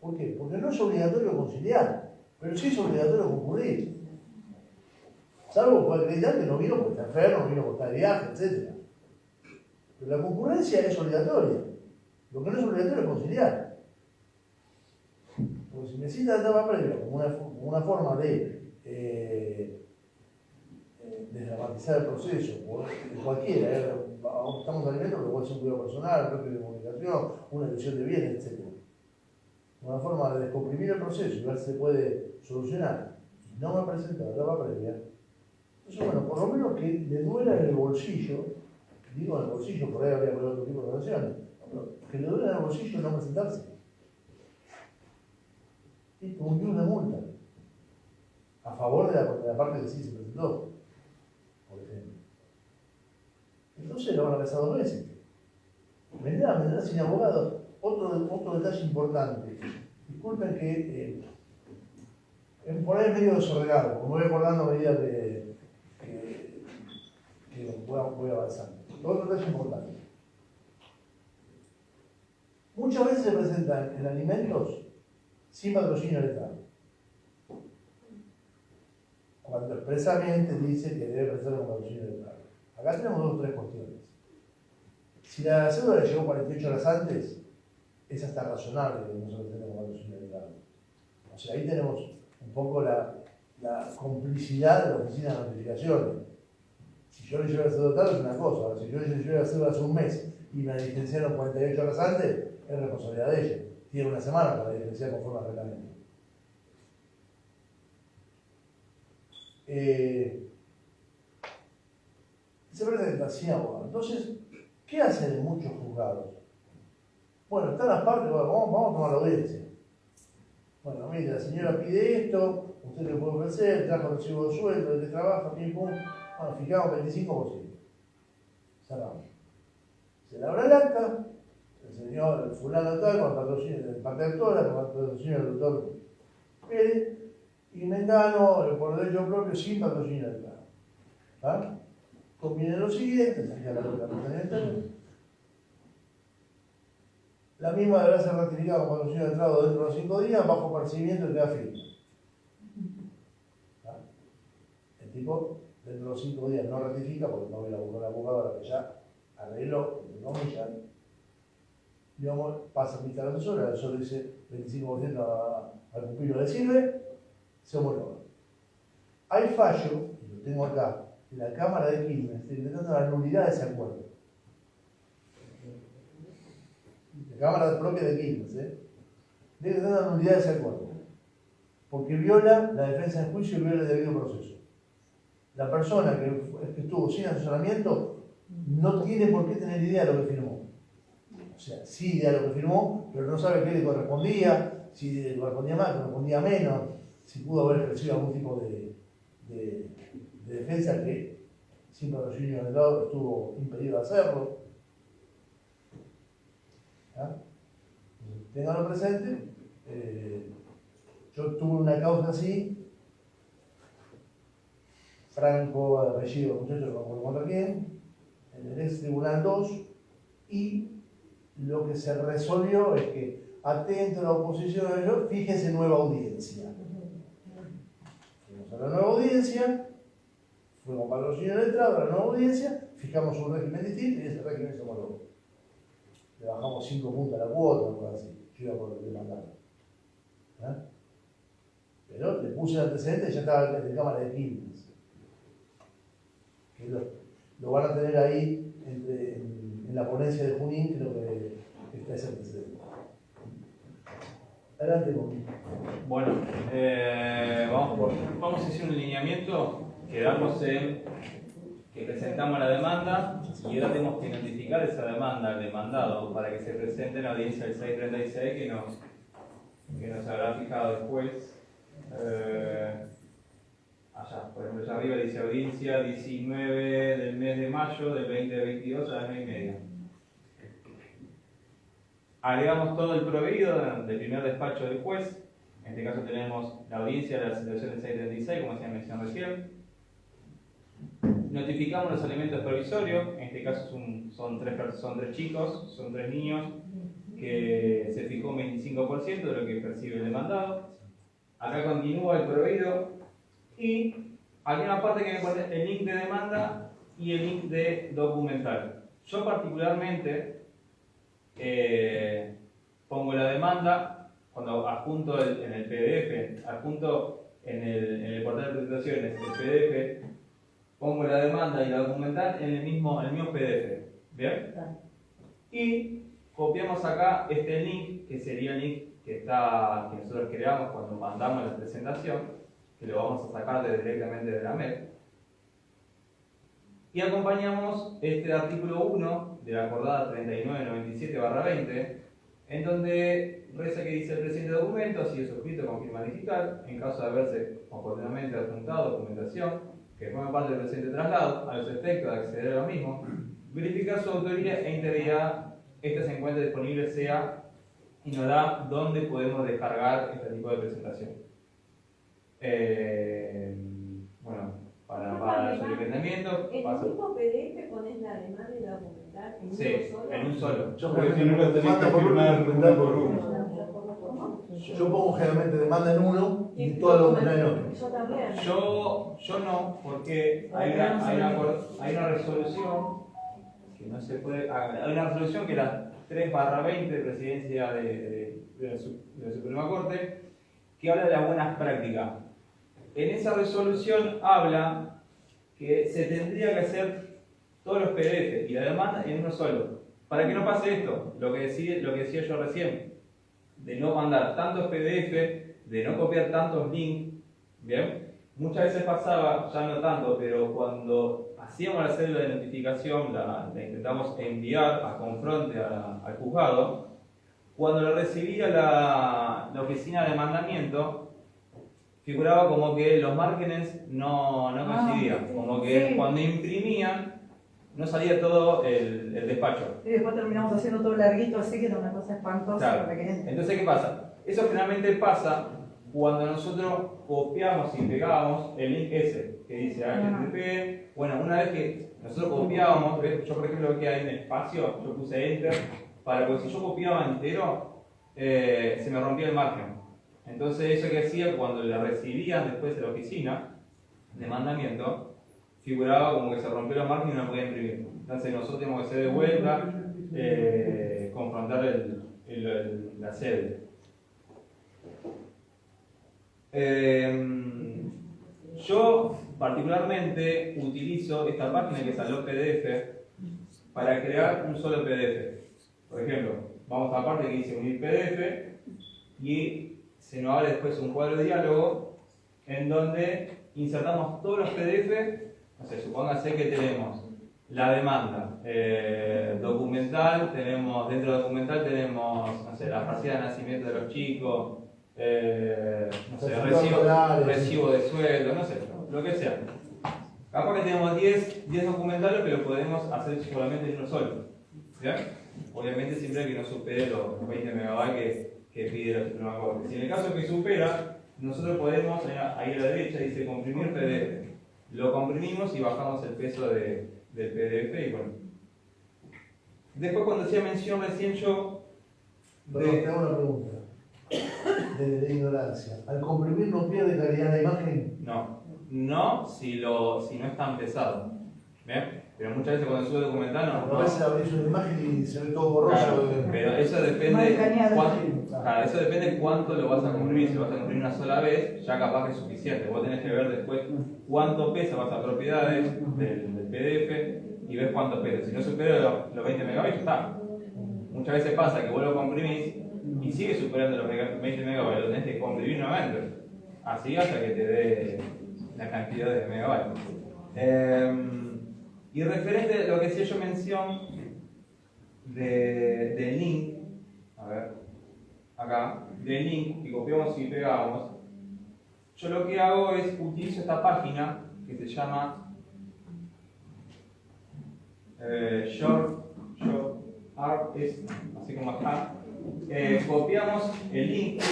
¿Por qué? Porque no es obligatorio conciliar, pero sí es obligatorio concurrir. Salvo puede acreditar que no vino porque está enfermo, no vino porque está de viaje, etc. Pero la concurrencia es obligatoria. Lo que no es obligatorio es conciliar. Porque si me cita la etapa previa como una forma de desdramatizar el proceso, o cualquiera, estamos alimentos, pero puede ser un cuidado personal, un propio de comunicación, una elección de bienes, etc. Una forma de descomprimir el proceso y ver si se puede solucionar. Y no me presenta la etapa previa. Entonces, bueno, por lo menos que le duela en el bolsillo, digo en el bolsillo, por ahí habría que otro tipo de relaciones, que le duela en el bolsillo no presentarse. Y como que una multa a favor de la parte que sí se presentó, por ejemplo. Entonces lo van a pensar 2 veces. Vendrá sin abogado. otro detalle importante. Disculpen que por ahí es medio desordenado, como voy acordando a medida que voy avanzando. Otro detalle importante. Muchas veces se presentan en alimentos sin patrocinio legal, cuando expresamente dice que debe presentar con patrocinio legal. Acá tenemos dos o tres cuestiones. Si la cédula le llegó 48 horas antes, es hasta razonable que no se presente con patrocinio legal. O sea, ahí tenemos un poco la complicidad de la oficina de notificaciones. Si yo le llevo la cédula tarde es una cosa, ahora si yo le llevo la cédula hace un mes y me la licenciaron 48 horas antes, es responsabilidad de ella. Tiene una semana para licenciar conforme al reglamento. Se presenta sin abogado. Entonces, ¿qué hacen en muchos juzgados? Bueno, están las partes, bueno, vamos a tomar la audiencia. Bueno, mire, la señora pide esto, usted le puede ofrecer, trajo recibo de sueldo, de trabajo, pim, pum. Bueno, fijamos 25%. Cerramos. Se labra el acta, el señor el fulano tal, con patrocinio de parte actora, con patrocinio del doctor Pérez, y Mendano, por derecho propio, sin patrocinio del Estado. ¿Ah? Conviene lo siguiente, sería la capital. La misma deberá ser ratificada con patrocinio del Estado dentro de los 5 días, bajo percibimiento que da firma. ¿Ah? El tipo, dentro de los 5 días, no ratifica, porque no ve la abogada que ya arregló, no comillas, digamos, pasa a mitad al asesor, el asesor dice 25% al pupilo le sirve, se homologa. Hay fallo, y lo tengo acá, de la Cámara de Quilmes, decretando la nulidad de ese acuerdo. La Cámara propia de Quilmes, decretando la nulidad de ese acuerdo. Porque viola la defensa en juicio y viola el debido proceso. La persona que estuvo sin asesoramiento no tiene por qué tener idea de lo que firmó. O sea, sí idea de lo que firmó, pero no sabe qué le correspondía, si le correspondía más, correspondía menos, si pudo haber ejercido algún tipo de defensa que sin patrocinio del lado estuvo impedido de hacerlo. ¿Ah? Ténganlo presente. Yo tuve una causa así, Franco, apellido, muchachos, no me acuerdo contra quién, en el ex Tribunal 2, y lo que se resolvió es que, atento a la oposición de ellos, fíjense nueva audiencia. Fuimos a la nueva audiencia, fuimos para los señores de entrada, a la nueva audiencia, fijamos un régimen distinto y ese régimen se homologó. Le bajamos 5 puntos a la cuota, algo así. Yo iba por lo que le mandaron. ¿Ah? Pero le puse el antecedente y ya estaba en la Cámara de Quilmes. Que lo van a tener ahí en la ponencia de Junín, creo que está ese antecedente. Adelante conmigo. Bueno, vamos a hacer un lineamiento. Quedamos en que presentamos la demanda y ahora tenemos que notificar esa demanda al demandado para que se presente en la audiencia del 636 que nos habrá fijado después. Allá, por ejemplo, allá arriba dice audiencia 19 del mes de mayo del 2022 a las 9:30. Agregamos todo el proveído del primer despacho del juez. En este caso tenemos la audiencia de la situación del 636, como hacía mención recién. Notificamos los alimentos provisorios. En este caso son tres chicos, son 3 niños, que se fijó un 25% de lo que percibe el demandado. Acá continúa el proveído y hay una parte que me pone el link de demanda y el link de documental. Yo particularmente pongo la demanda cuando adjunto en el PDF, adjunto en el portal de presentaciones el PDF, pongo la demanda y la documental en el mismo PDF. ¿Bien? Y copiamos acá este link, que sería el link que nosotros creamos cuando mandamos la presentación, que lo vamos a sacar directamente de la MEP. Y acompañamos este artículo 1 de la acordada 3997/20, en donde reza que dice el presente documento ha sido suscrito con firma digital, en caso de haberse oportunamente adjuntado documentación que forma parte del presente traslado, a los efectos de acceder a lo mismo, verificar su autoría e integridad, esta se encuentra disponible sea y nos da dónde podemos descargar este tipo de presentación. Bueno, para su entendimiento, ¿En el mismo PDF pones la demanda y la documental en sí, uno solo? en un solo. Yo Porque si no lo tenés que firmar uno por uno. Yo pongo generalmente demanda en uno y todo lo documental en otro. Yo también. Yo no, porque hay una resolución que no se puede. Hay una resolución que es la 3/20 de presidencia de la Suprema Corte, que habla de las buenas prácticas. En esa resolución habla que se tendría que hacer todos los PDF y la demanda en uno solo. Para que no pase esto, lo que decía yo recién, de no mandar tantos PDF, de no copiar tantos links, ¿bien? Muchas veces pasaba, ya no tanto, pero cuando hacíamos la cédula de notificación, la intentamos enviar a confronte al juzgado, cuando la recibía la oficina de mandamiento, figuraba como que los márgenes no coincidían, como que sí. cuando imprimían no salía todo el despacho. Y después terminamos haciendo todo larguito, así que era una cosa espantosa. Claro. Pequeña. Entonces, ¿qué pasa? Eso generalmente pasa cuando nosotros copiamos y pegábamos el link ese, que dice HTTP. Bueno, una vez que nosotros copiábamos, ¿ves? Yo por ejemplo que hay un espacio, yo puse Enter, porque si yo copiaba entero, se me rompía el margen. Entonces eso que hacía cuando la recibían después de la oficina de mandamiento, figuraba como que se rompió los márgenes y no podía imprimir. Entonces nosotros tenemos que hacer de vuelta, confrontar la sede. Yo particularmente utilizo esta página que es Allo PDF para crear un solo PDF. Por ejemplo, vamos a la parte que dice unir PDF y se nos abre después un cuadro de diálogo en donde insertamos todos los PDF. No sé, supóngase que tenemos la demanda documental, dentro de documental tenemos, no sé, la partida de nacimiento de los chicos, no sé, recibo de sueldo, no sé, lo que sea. Capaz que tenemos 10 documentales que lo podemos hacer solamente en uno solo. ¿Ya? Obviamente siempre que no supere los 20 megabytes que pide la Suprema Corte. Si en el caso que supera, nosotros podemos, ahí a la derecha dice comprimir PDF. Lo comprimimos y bajamos el peso del PDF y bueno. Después cuando hacía mención recién yo... Perdón, te hago una pregunta. De ignorancia. ¿Al comprimir no pierde calidad la imagen? No, si no es tan pesado. ¿Bien? Pero muchas veces cuando sube documental A veces abrís una imagen y se ve todo borroso. Claro, pero eso depende cuánto lo vas a comprimir. Si lo vas a comprimir una sola vez, ya capaz que es suficiente. Vos tenés que ver después cuánto pesa las propiedades del PDF y ves cuánto pesa. Si no supera los 20 megabytes, ya está. Muchas veces pasa que vos lo comprimís y sigue superando los 20 megabytes, lo tenés que comprimir nuevamente. Así hasta que te dé la cantidad de megabytes. Y referente a lo que hacía yo mención del link, a ver, acá, del link que copiamos y pegamos, yo lo que hago es utilizo esta página que se llama Short Art, es así como acá. Copiamos el link,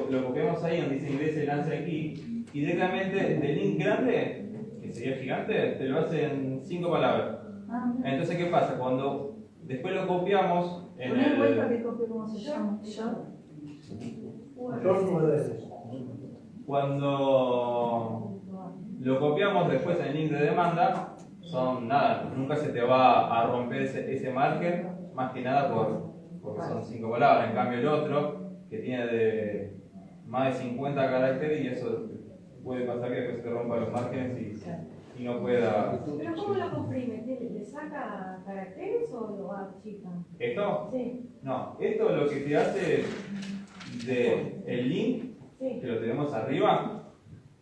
lo copiamos ahí donde dice ingrese el lance aquí, y directamente del link grande, que sería gigante, te lo hace en 5 palabras. Entonces, ¿qué pasa? Cuando después lo copiamos en ¿Me vuelta el... que copio cómo se llama? Cuando lo copiamos después en el link de demanda, son nada, nunca se te va a romper ese margen, más que nada porque son 5 palabras. En cambio el otro, que tiene de más de 50 caracteres, y eso puede pasar que después se te rompan los márgenes y no pueda... ¿Pero cómo lo comprime? ¿Le saca caracteres o lo achica? ¿Esto? Sí. No, esto lo que te hace de el link, Sí. que lo tenemos arriba,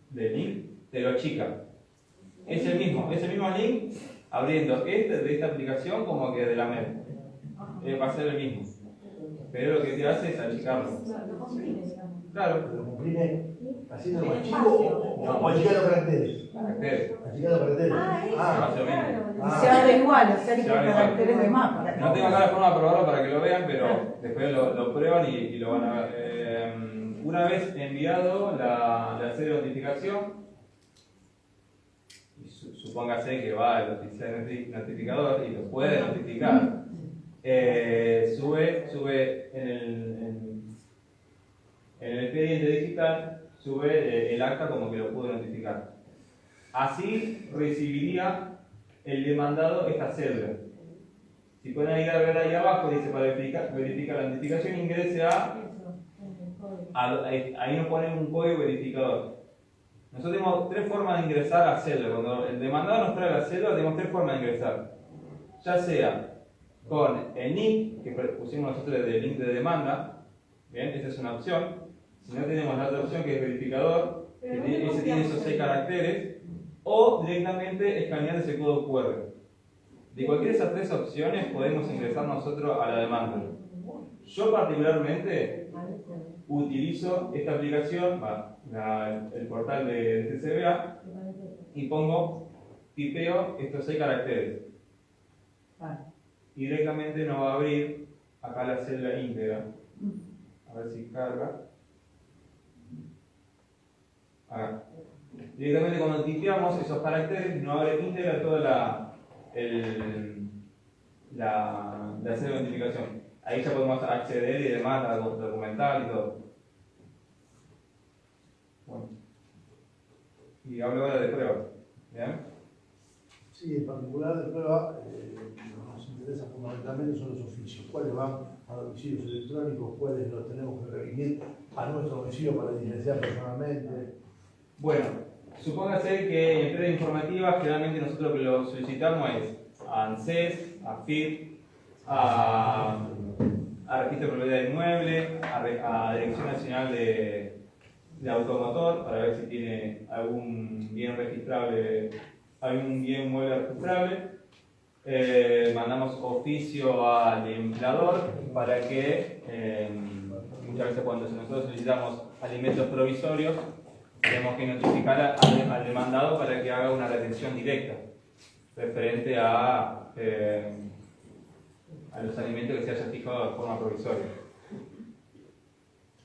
del link, te lo achica. Es el mismo link, abriendo de esta aplicación como que de la MEP. Va a ser el mismo. Pero lo que te hace es achicarlo. Lo comprime, digamos. Claro. Lo comprime haciendo más chico o achicando caracteres. Caracteres. Achicando caracteres. Eso, va a ser claro. Se abre igual, o sea que Se por abre caracteres de más. para No tengo acá la forma de probarlo para que lo vean, pero Claro. después lo prueban y lo van a ver. Una vez enviado la serie de notificación, y supóngase que va el oficial notificador y lo puede notificar, sube en el expediente digital, sube el acta como que lo pudo notificar. Así recibiría el demandado esta cédula. Si pueden ir a ver ahí abajo, dice para verificar la notificación, ingrese ahí nos ponen un código verificador. Nosotros tenemos tres formas de ingresar a cédula. Cuando el demandado nos trae la cédula, tenemos tres formas de ingresar. Ya sea con el NIC, que pusimos nosotros del link de demanda, bien, esa es una opción. Si no, tenemos la otra opción que es verificador, que ese tiene esos 6 caracteres, o directamente escanear ese código QR. De cualquiera de esas tres opciones podemos ingresar nosotros a la demanda. Yo particularmente utilizo esta aplicación, el portal de TCBA, y tipeo estos 6 caracteres. Y directamente nos va a abrir acá la célula íntegra. A ver si carga. Acá. Directamente cuando tipeamos esos caracteres nos abre íntegra toda la célula de notificación. Ahí ya podemos acceder y demás a documental y todo. Bueno. Y hablo ahora de pruebas. ¿Bien? Sí, en particular de prueba, nos interesa fundamentalmente son los oficios. ¿Cuáles van a domicilios electrónicos? ¿Cuáles los tenemos que remitir a nuestro domicilio para diligenciar personalmente? Bueno, supóngase que en empresas informativas generalmente nosotros lo que lo solicitamos es a ANSES, a FIP, a Registro de Propiedad Inmueble, a Dirección Nacional de Automotor para ver si tiene algún bien registrable, algún bien mueble registrable. Mandamos oficio al empleador para que muchas veces cuando nosotros solicitamos alimentos provisorios tenemos que notificar al demandado para que haga una retención directa referente a los alimentos que se hayan fijado de forma provisoria.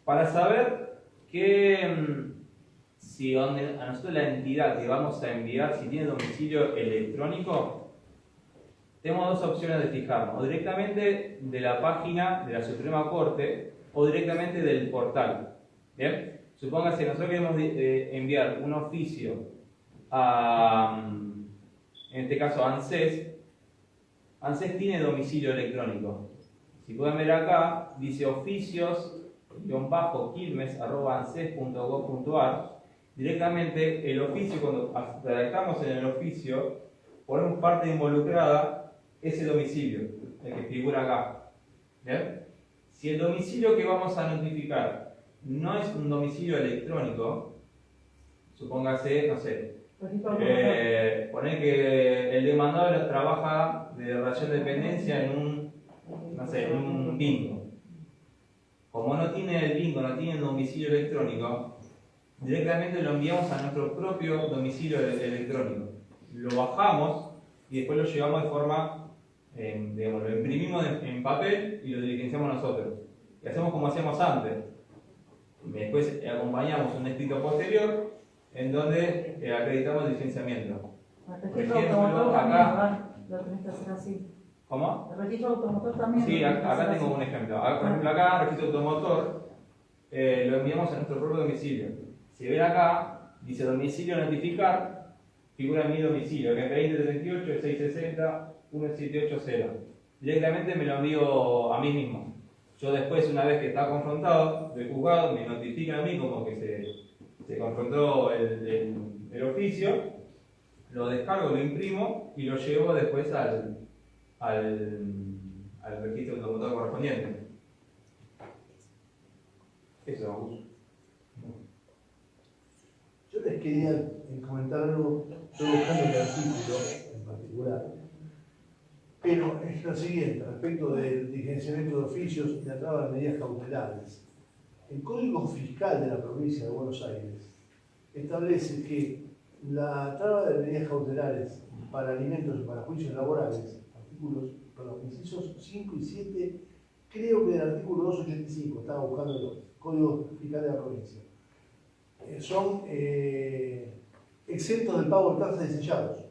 Para saber si a nosotros la entidad que vamos a enviar, si tiene domicilio electrónico, tenemos dos opciones de fijarnos, o directamente de la página de la Suprema Corte o directamente del portal. ¿Bien? Supóngase que nosotros queremos enviar un oficio en este caso a ANSES. ANSES tiene domicilio electrónico. Si pueden ver acá, dice oficios-quilmes@anses.gov.ar. Directamente el oficio, cuando redactamos en el oficio, ponemos parte involucrada ese domicilio, el que figura acá. ¿Bien? Si el domicilio que vamos a notificar no es un domicilio electrónico, supóngase, no sé, poner que el demandado trabaja de relación de dependencia en un bingo. Como no tiene el bingo, no tiene el domicilio electrónico, directamente lo enviamos a nuestro propio domicilio electrónico. Lo bajamos y después lo llevamos de forma, digamos, lo imprimimos en papel y lo diligenciamos nosotros. Y hacemos como hacíamos antes. Después acompañamos un escrito posterior en donde acreditamos el licenciamiento. El Por registro ejemplo, automotor acá- también, ¿verdad? Lo tenés que hacer así. ¿Cómo? El registro automotor también. Sí, lo tenés que acá hacer tengo así. un ejemplo. Por ejemplo, acá, registro automotor, lo enviamos a nuestro propio domicilio. Si ven acá, dice domicilio notificar, figura mi domicilio, que es 2038 660 1780. Directamente me lo envío a mí mismo. Yo después, una vez que está confrontado del juzgado, me notifica a mí como que se confrontó el oficio, lo descargo, lo imprimo y lo llevo después al registro automotor correspondiente. Eso, Augusto. Yo les quería comentar algo, estoy buscando el artículo en particular, pero es lo siguiente, respecto del diligenciamiento de oficios y la traba de medidas cautelares. El Código Fiscal de la provincia de Buenos Aires establece que la traba de medidas cautelares para alimentos y para juicios laborales, incisos 5 y 7, creo que del artículo 285, estaba buscando el Código Fiscal de la provincia, son exentos del pago de tasas de sellados.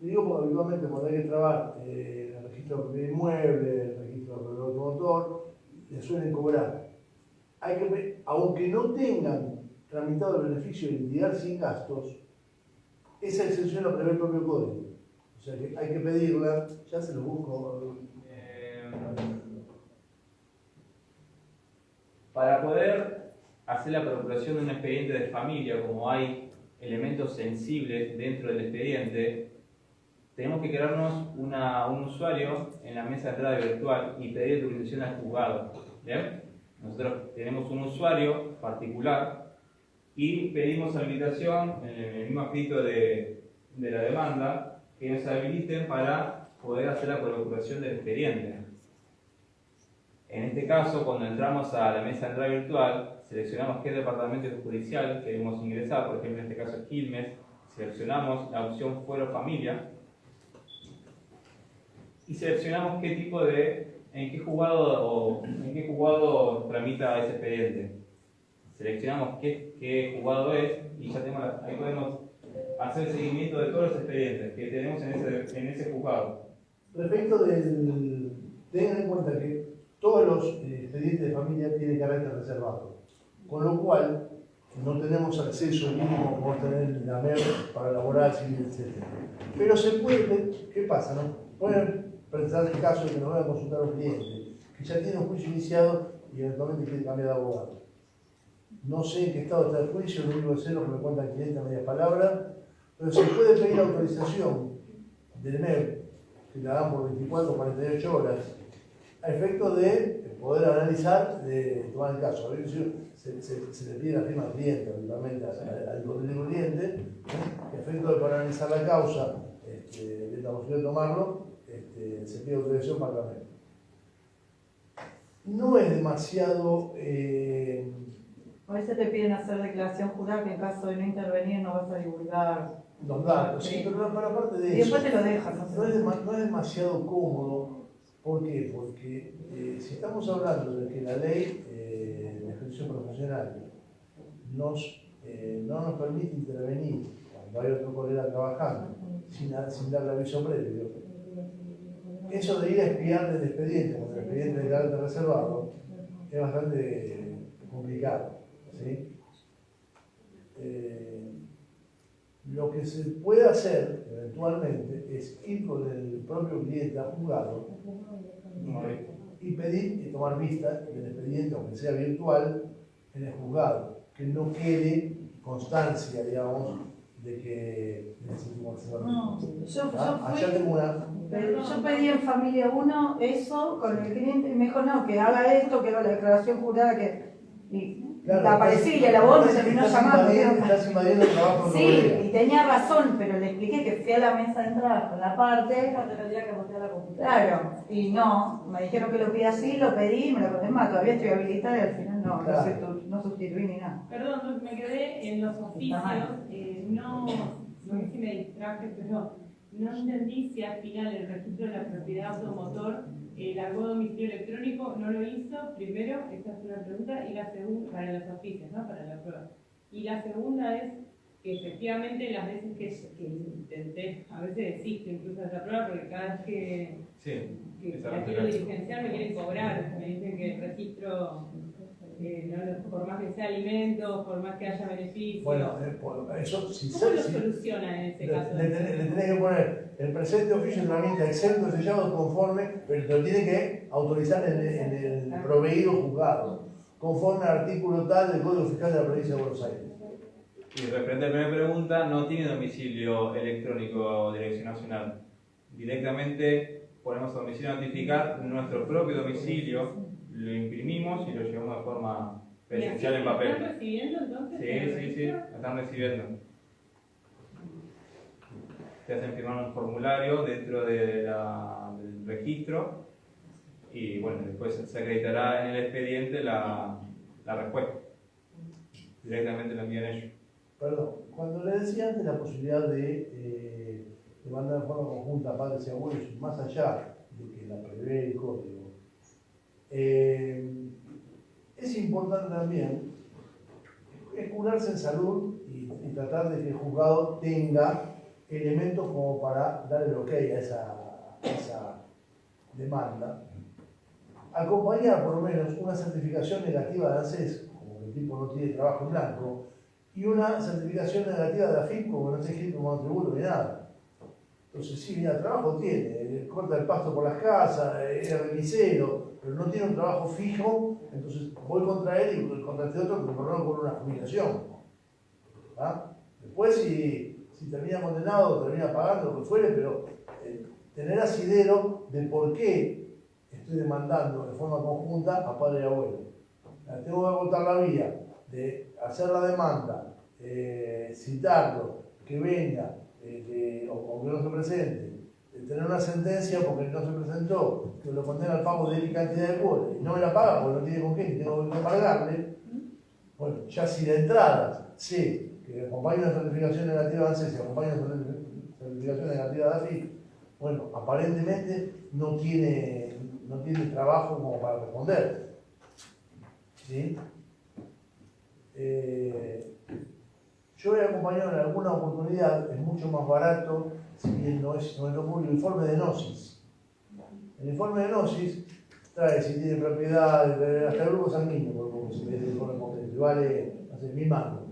Le digo porque habitualmente cuando hay que trabar el registro de propiedad inmueble, el registro de propiedad automotor, le suelen cobrar. Aunque no tengan tramitado el beneficio de liquidar sin gastos, esa exención la prevé el propio código. O sea que hay que pedirla, ya se lo busco. Para poder hacer la procuración de un expediente de familia, como hay elementos sensibles dentro del expediente, tenemos que crearnos un usuario en la mesa de entrada virtual y pedir autorización al juzgado. ¿Bien? Nosotros tenemos un usuario particular y pedimos habilitación en el mismo escrito de la demanda que nos habiliten para poder hacer la procuración del expediente. En este caso, cuando entramos a la mesa de entrada virtual, seleccionamos qué departamento judicial queremos ingresar, por ejemplo en este caso es Quilmes, seleccionamos la opción Fuero Familia y seleccionamos qué tipo en qué juzgado tramita ese expediente. Seleccionamos qué juzgado es y ya ahí podemos hacer el seguimiento de todos los expedientes que tenemos en ese juzgado. Respecto tengan en cuenta que todos los expedientes de familia tienen carácter reservado, con lo cual no tenemos acceso mínimo como tener la MER para elaborar civil, etc. Pero se puede, ¿qué pasa? No? Pueden pensar el caso de que nos van a consultar a un cliente que ya tiene un juicio iniciado y eventualmente quiere cambiar de abogado. No sé en qué estado está el juicio, lo único que sé es lo que me cuenta el cliente a media palabra, pero se puede pedir autorización del MER, que la dan por 24 o 48 horas, a efecto de poder analizar, de tomar el caso. A veces se le pide la firma al cliente, habitualmente al cliente, a efecto de poder analizar la causa, de la posibilidad de tomarlo, se pide autorización para la MER. No es demasiado. A veces te piden hacer declaración jurada que en caso de no intervenir no vas a divulgar los datos, sí, pero aparte de y eso. después te lo dejan. No es demasiado cómodo. ¿Por qué? Porque si estamos hablando de que la ley de ejercicio profesional no nos permite intervenir cuando hay otro colega trabajando sin darle aviso previo, eso de ir a espiar del expediente, con el expediente de carácter reservado, es bastante complicado. ¿Sí? Lo que se puede hacer eventualmente es ir con el propio cliente al juzgado y pedir y tomar vista del expediente, aunque sea virtual, en el juzgado, que no quede constancia, digamos, de que necesitamos hacerlo. No, Allá tengo una. Yo pedí en Familia 1 eso con el cliente y me dijo no, que haga esto, que haga la declaración jurada, Claro, aparecí y el abogado me terminó llamando. Estás invadiendo el trabajo de Sí, y tenía razón, pero le expliqué que fui a la mesa de entrada con la parte. Claro, y no, me dijeron que lo pida así, lo pedí, me lo más, todavía estoy habilitada y al final no sustituí ni nada. Perdón, me quedé en los oficios, no sé si me distraje, pero no entendí si al final el registro de la propiedad automotor largó domicilio electrónico, no lo hizo, primero, esta es una pregunta, y la segunda, para los oficios, ¿no? Para la prueba. Y la segunda es que efectivamente las veces que intenté, a veces desisto incluso de esa prueba, porque cada vez que la quiero diligenciar me quieren cobrar, me dicen que el registro, por más que sea alimentos, por más que haya beneficios. Bueno, eso si ¿Cómo lo solucionan en ese caso? Le tenés que poner el presente oficio en herramienta exento sellado conforme, pero te lo tiene que autorizar en el proveído juzgado, conforme al artículo tal del Código Fiscal de la Provincia de Buenos Aires. Y referente a la primera pregunta, no tiene domicilio electrónico de Dirección Nacional. Directamente ponemos a domicilio notificar nuestro propio domicilio, lo imprimimos y lo llevamos de forma presencial en papel. ¿Están recibiendo entonces? Sí, lo están recibiendo. Te hacen firmar un formulario dentro del registro y bueno, después se acreditará en el expediente la respuesta. Directamente lo envían ellos. Perdón, cuando le decía antes la posibilidad de demandar de forma conjunta padres y abuelos, más allá de que la prevé el código. Es importante también curarse en salud y tratar de que el juzgado tenga elementos como para dar el ok a esa demanda. Acompañar por lo menos una certificación negativa de ANSES, como que el tipo no tiene trabajo en blanco, y una certificación negativa de AFIP, como no está escrito como tributo ni nada. Entonces, sí, mira, trabajo tiene, corta el pasto por las casas, es remisero, pero no tiene un trabajo fijo, entonces voy contra él y contra este otro que me corrono con una jubilación. ¿Ah? Después, si termina condenado, termina pagando, lo que fuere, pero tener asidero de por qué estoy demandando de forma conjunta a padre y abuelo. Tengo que agotar la vía de hacer la demanda, citarlo, que venga, o que no se presente, tener una sentencia porque no se presentó, que lo condena al pago de X cantidad de cuotas y no me la paga porque no tiene con qué, ni tengo que pagarle. Bueno, ya si de entrada sé que acompaña una certificación negativa de ANSES y acompaña una certificación negativa de AFIP, bueno, aparentemente no tiene trabajo como para responder. ¿Sí? Yo he acompañado en alguna oportunidad, es mucho más barato, si bien no es lo público, el informe de Gnosis. El informe de Gnosis trae si tiene propiedad, hasta el grupo sanguíneo, porque se ve el informe completo, vale, no sé, 1000 mangos.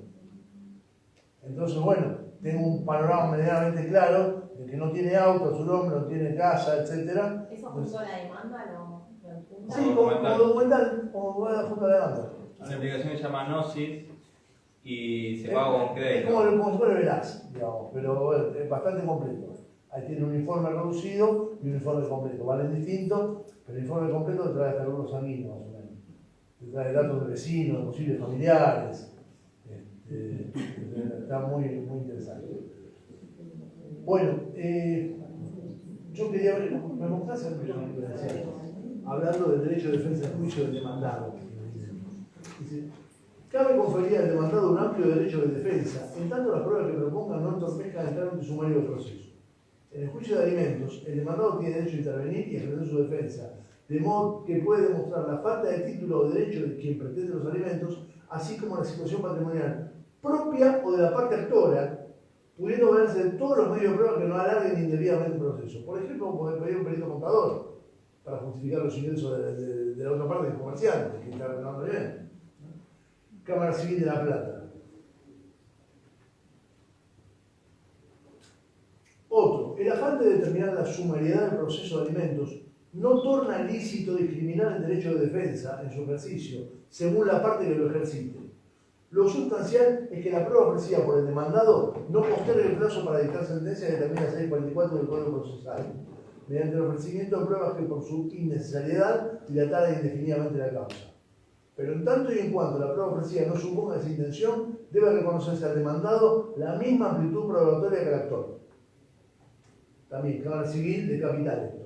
Entonces, bueno, tengo un panorama medianamente claro de que no tiene auto a su nombre, no tiene casa, etc. ¿Eso junto a la demanda lo junta? Sí, como documental, como junto a la demanda. Una aplicación que se llama Gnosis y se paga con crédito. Es como si fuera Veraz, digamos, pero bueno, es bastante completo. Ahí tiene un informe reducido y un informe completo. Valen distintos, pero el informe completo te trae hasta algunos sanguíneos, más o menos. Te trae datos de vecinos, de posibles familiares. Está muy, muy interesante. Bueno, yo quería ver, me mostrás el video que decía, hablando del derecho de defensa del juicio del demandado. Dice, cabe conferir al demandado un amplio derecho de defensa, en tanto las pruebas que propongan no entorpezcan el trámite sumario del proceso. En el juicio de alimentos, el demandado tiene derecho a intervenir y ejercer su defensa, de modo que puede demostrar la falta de título o derecho de quien pretende los alimentos, así como la situación patrimonial propia o de la parte actora, pudiendo valerse de todos los medios de prueba que no alarguen indebidamente el proceso. Por ejemplo, poder pedir un perito contador para justificar los ingresos de la otra parte del comerciante, que está ganando bien. Cámara Civil de La Plata. Otro, el afán de determinar la sumariedad del proceso de alimentos no torna lícito discriminar el derecho de defensa en su ejercicio, según la parte que lo ejercite. Lo sustancial es que la prueba ofrecida por el demandado no postergue el plazo para dictar sentencia que determina 644 del Código Procesal, mediante el ofrecimiento de pruebas que por su innecesariedad dilatara indefinidamente la causa. Pero en tanto y en cuanto la prueba ofrecida no suponga esa intención, debe reconocerse al demandado la misma amplitud probatoria que al actor. También, Cámara Civil de Capital.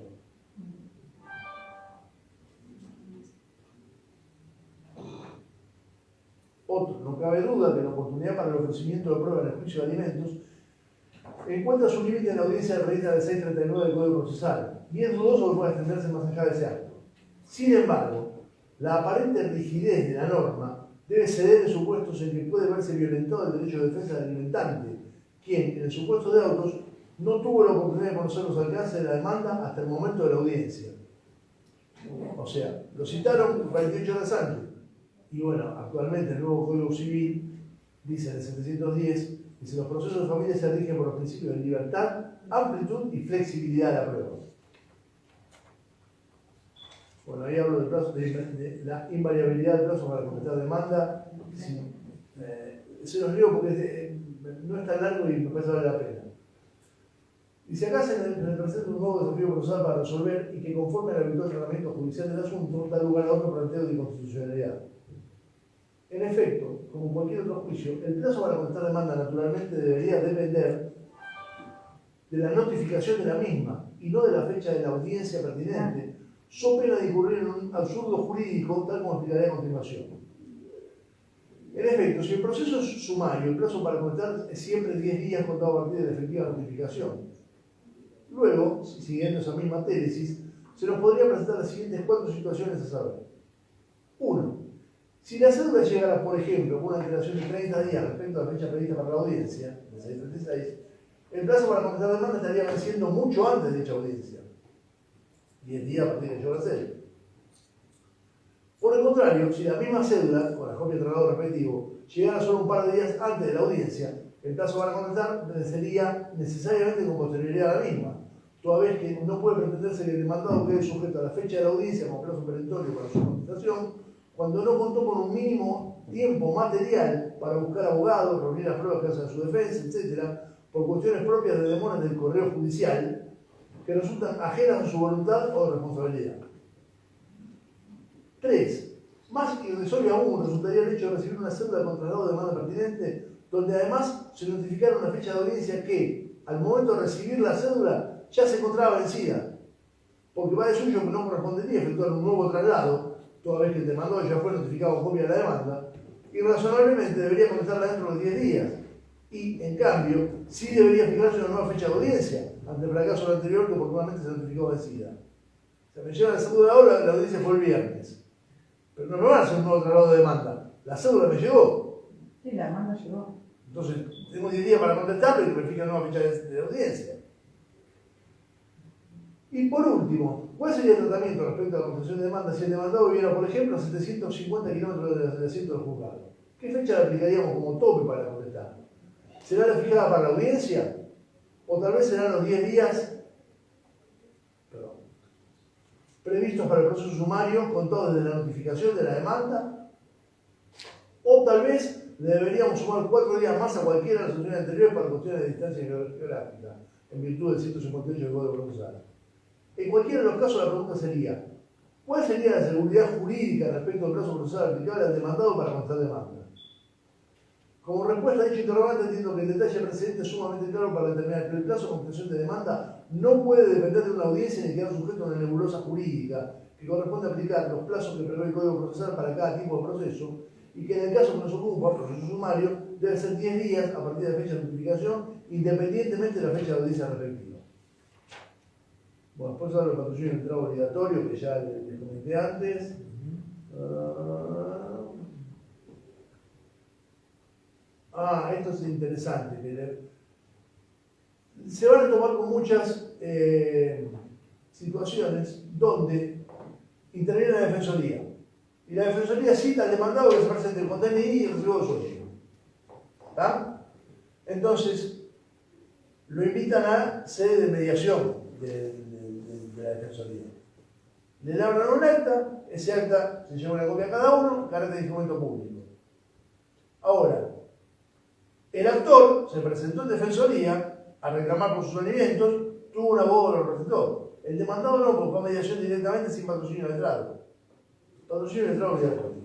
Otro, no cabe duda que la oportunidad para el ofrecimiento de prueba en el juicio de alimentos encuentra su límite en la audiencia de revista del 639 del Código Procesal, y es dudoso que pueda extenderse más allá de ese acto. Sin embargo, la aparente rigidez de la norma debe ceder en supuestos en que puede verse violentado el derecho de defensa del alimentante, quien, en el supuesto de autos, no tuvo la oportunidad de conocer los alcances de la demanda hasta el momento de la audiencia. O sea, lo citaron 48 horas antes. Y bueno, actualmente el nuevo Código Civil dice en el 710, dice los procesos de familia se rigen por los principios de libertad, amplitud y flexibilidad de la prueba. Bueno, ahí hablo del plazo, de la invariabilidad del plazo para contestar demanda. Sí, se los leo porque no es tan largo y me parece vale la pena. Dice acá se presenta un nuevo desafío procesal para resolver y que conforme al habitual tratamiento judicial del asunto da lugar a otro planteo de inconstitucionalidad. En efecto, como cualquier otro juicio, el plazo para contestar demanda naturalmente debería depender de la notificación de la misma y no de la fecha de la audiencia pertinente, so pena de incurrir en un absurdo jurídico, tal como explicaré a continuación. En efecto, si el proceso es sumario, el plazo para contestar es siempre 10 días contado a partir de la efectiva notificación. Luego, siguiendo esa misma tesis, se nos podría presentar las siguientes 4 situaciones a saber. 1. Si la cédula llegara, por ejemplo, con una antelación de 30 días respecto a la fecha prevista para la audiencia, de 636, el plazo para contestar demanda estaría venciendo mucho antes de dicha audiencia. 10 días a partir de que yo la cédula. Por el contrario, si la misma cédula, con la copia de traslado respectivo, llegara solo un par de días antes de la audiencia, el plazo para contestar sería necesariamente con posterioridad a la misma, toda vez que no puede pretenderse que el demandado quede sujeto a la fecha de la audiencia como plazo perentorio para su contestación, cuando no contó con un mínimo tiempo material para buscar abogados, reunir las pruebas que hacen su defensa, etc., por cuestiones propias de demoras del correo judicial, que resultan ajenas a su voluntad o responsabilidad. 3. Más irrisorio aún resultaría el hecho de recibir una cédula con traslado de demanda pertinente, donde además se notificara una fecha de audiencia que, al momento de recibir la cédula, ya se encontraba vencida, porque va de suyo que no correspondería efectuar un nuevo traslado, toda vez que el demandado ya fue notificado con copia de la demanda, y razonablemente debería contestarla dentro de 10 días. Y, en cambio, sí debería fijarse una nueva fecha de audiencia, ante el fracaso del anterior que oportunamente se notificó vencida. Se me llega la cédula ahora, la audiencia fue el viernes. Pero no me van a hacer un nuevo traslado de demanda. La cédula me llegó. Sí, la demanda llegó. Entonces, tengo 10 días para contestarlo y que me fijen una nueva fecha de audiencia. Y por último, ¿cuál sería el tratamiento respecto a la concesión de demanda si el demandado viviera, por ejemplo, a 750 kilómetros del asiento del juzgado? ¿Qué fecha le aplicaríamos como tope para contestar? ¿Será la fijada para la audiencia? ¿O tal vez serán los 10 días previstos para el proceso sumario, contados desde la notificación de la demanda? ¿O tal vez le deberíamos sumar 4 días más a cualquiera de las opciones anteriores para cuestiones de distancia geográfica, en virtud del 158 del Código Procesal? En cualquiera de los casos, la pregunta sería: ¿cuál sería la seguridad jurídica respecto al plazo procesal aplicable al demandado para contestar demanda? Como respuesta a dicho interrogante, entiendo que el detalle precedente es sumamente claro para determinar que el plazo de contestación de demanda no puede depender de una audiencia ni quedar sujeto a una nebulosa jurídica, que corresponde aplicar los plazos que prevé el Código Procesal para cada tipo de proceso, y que en el caso que nos ocupa, proceso sumario, debe ser 10 días a partir de la fecha de notificación, independientemente de la fecha de audiencia respectiva. Bueno, después hablo del patrocinio del trabajo obligatorio, que ya les comenté antes. Esto es interesante. Se van a tomar con muchas situaciones donde interviene la Defensoría. Y la Defensoría cita al demandado que se presente con DNI y el recibo de sueldo. ¿Está? Entonces, lo invitan a sede de mediación de la Defensoría. Le labran un acta, ese acta se lleva una copia a cada uno, carácter de instrumento público. Ahora, el actor se presentó en Defensoría a reclamar por sus alimentos, tuvo un abogado que lo representó. El demandado no, porque fue a mediación directamente sin patrocinio de letrado. Patrocinio de letrado obligatorio.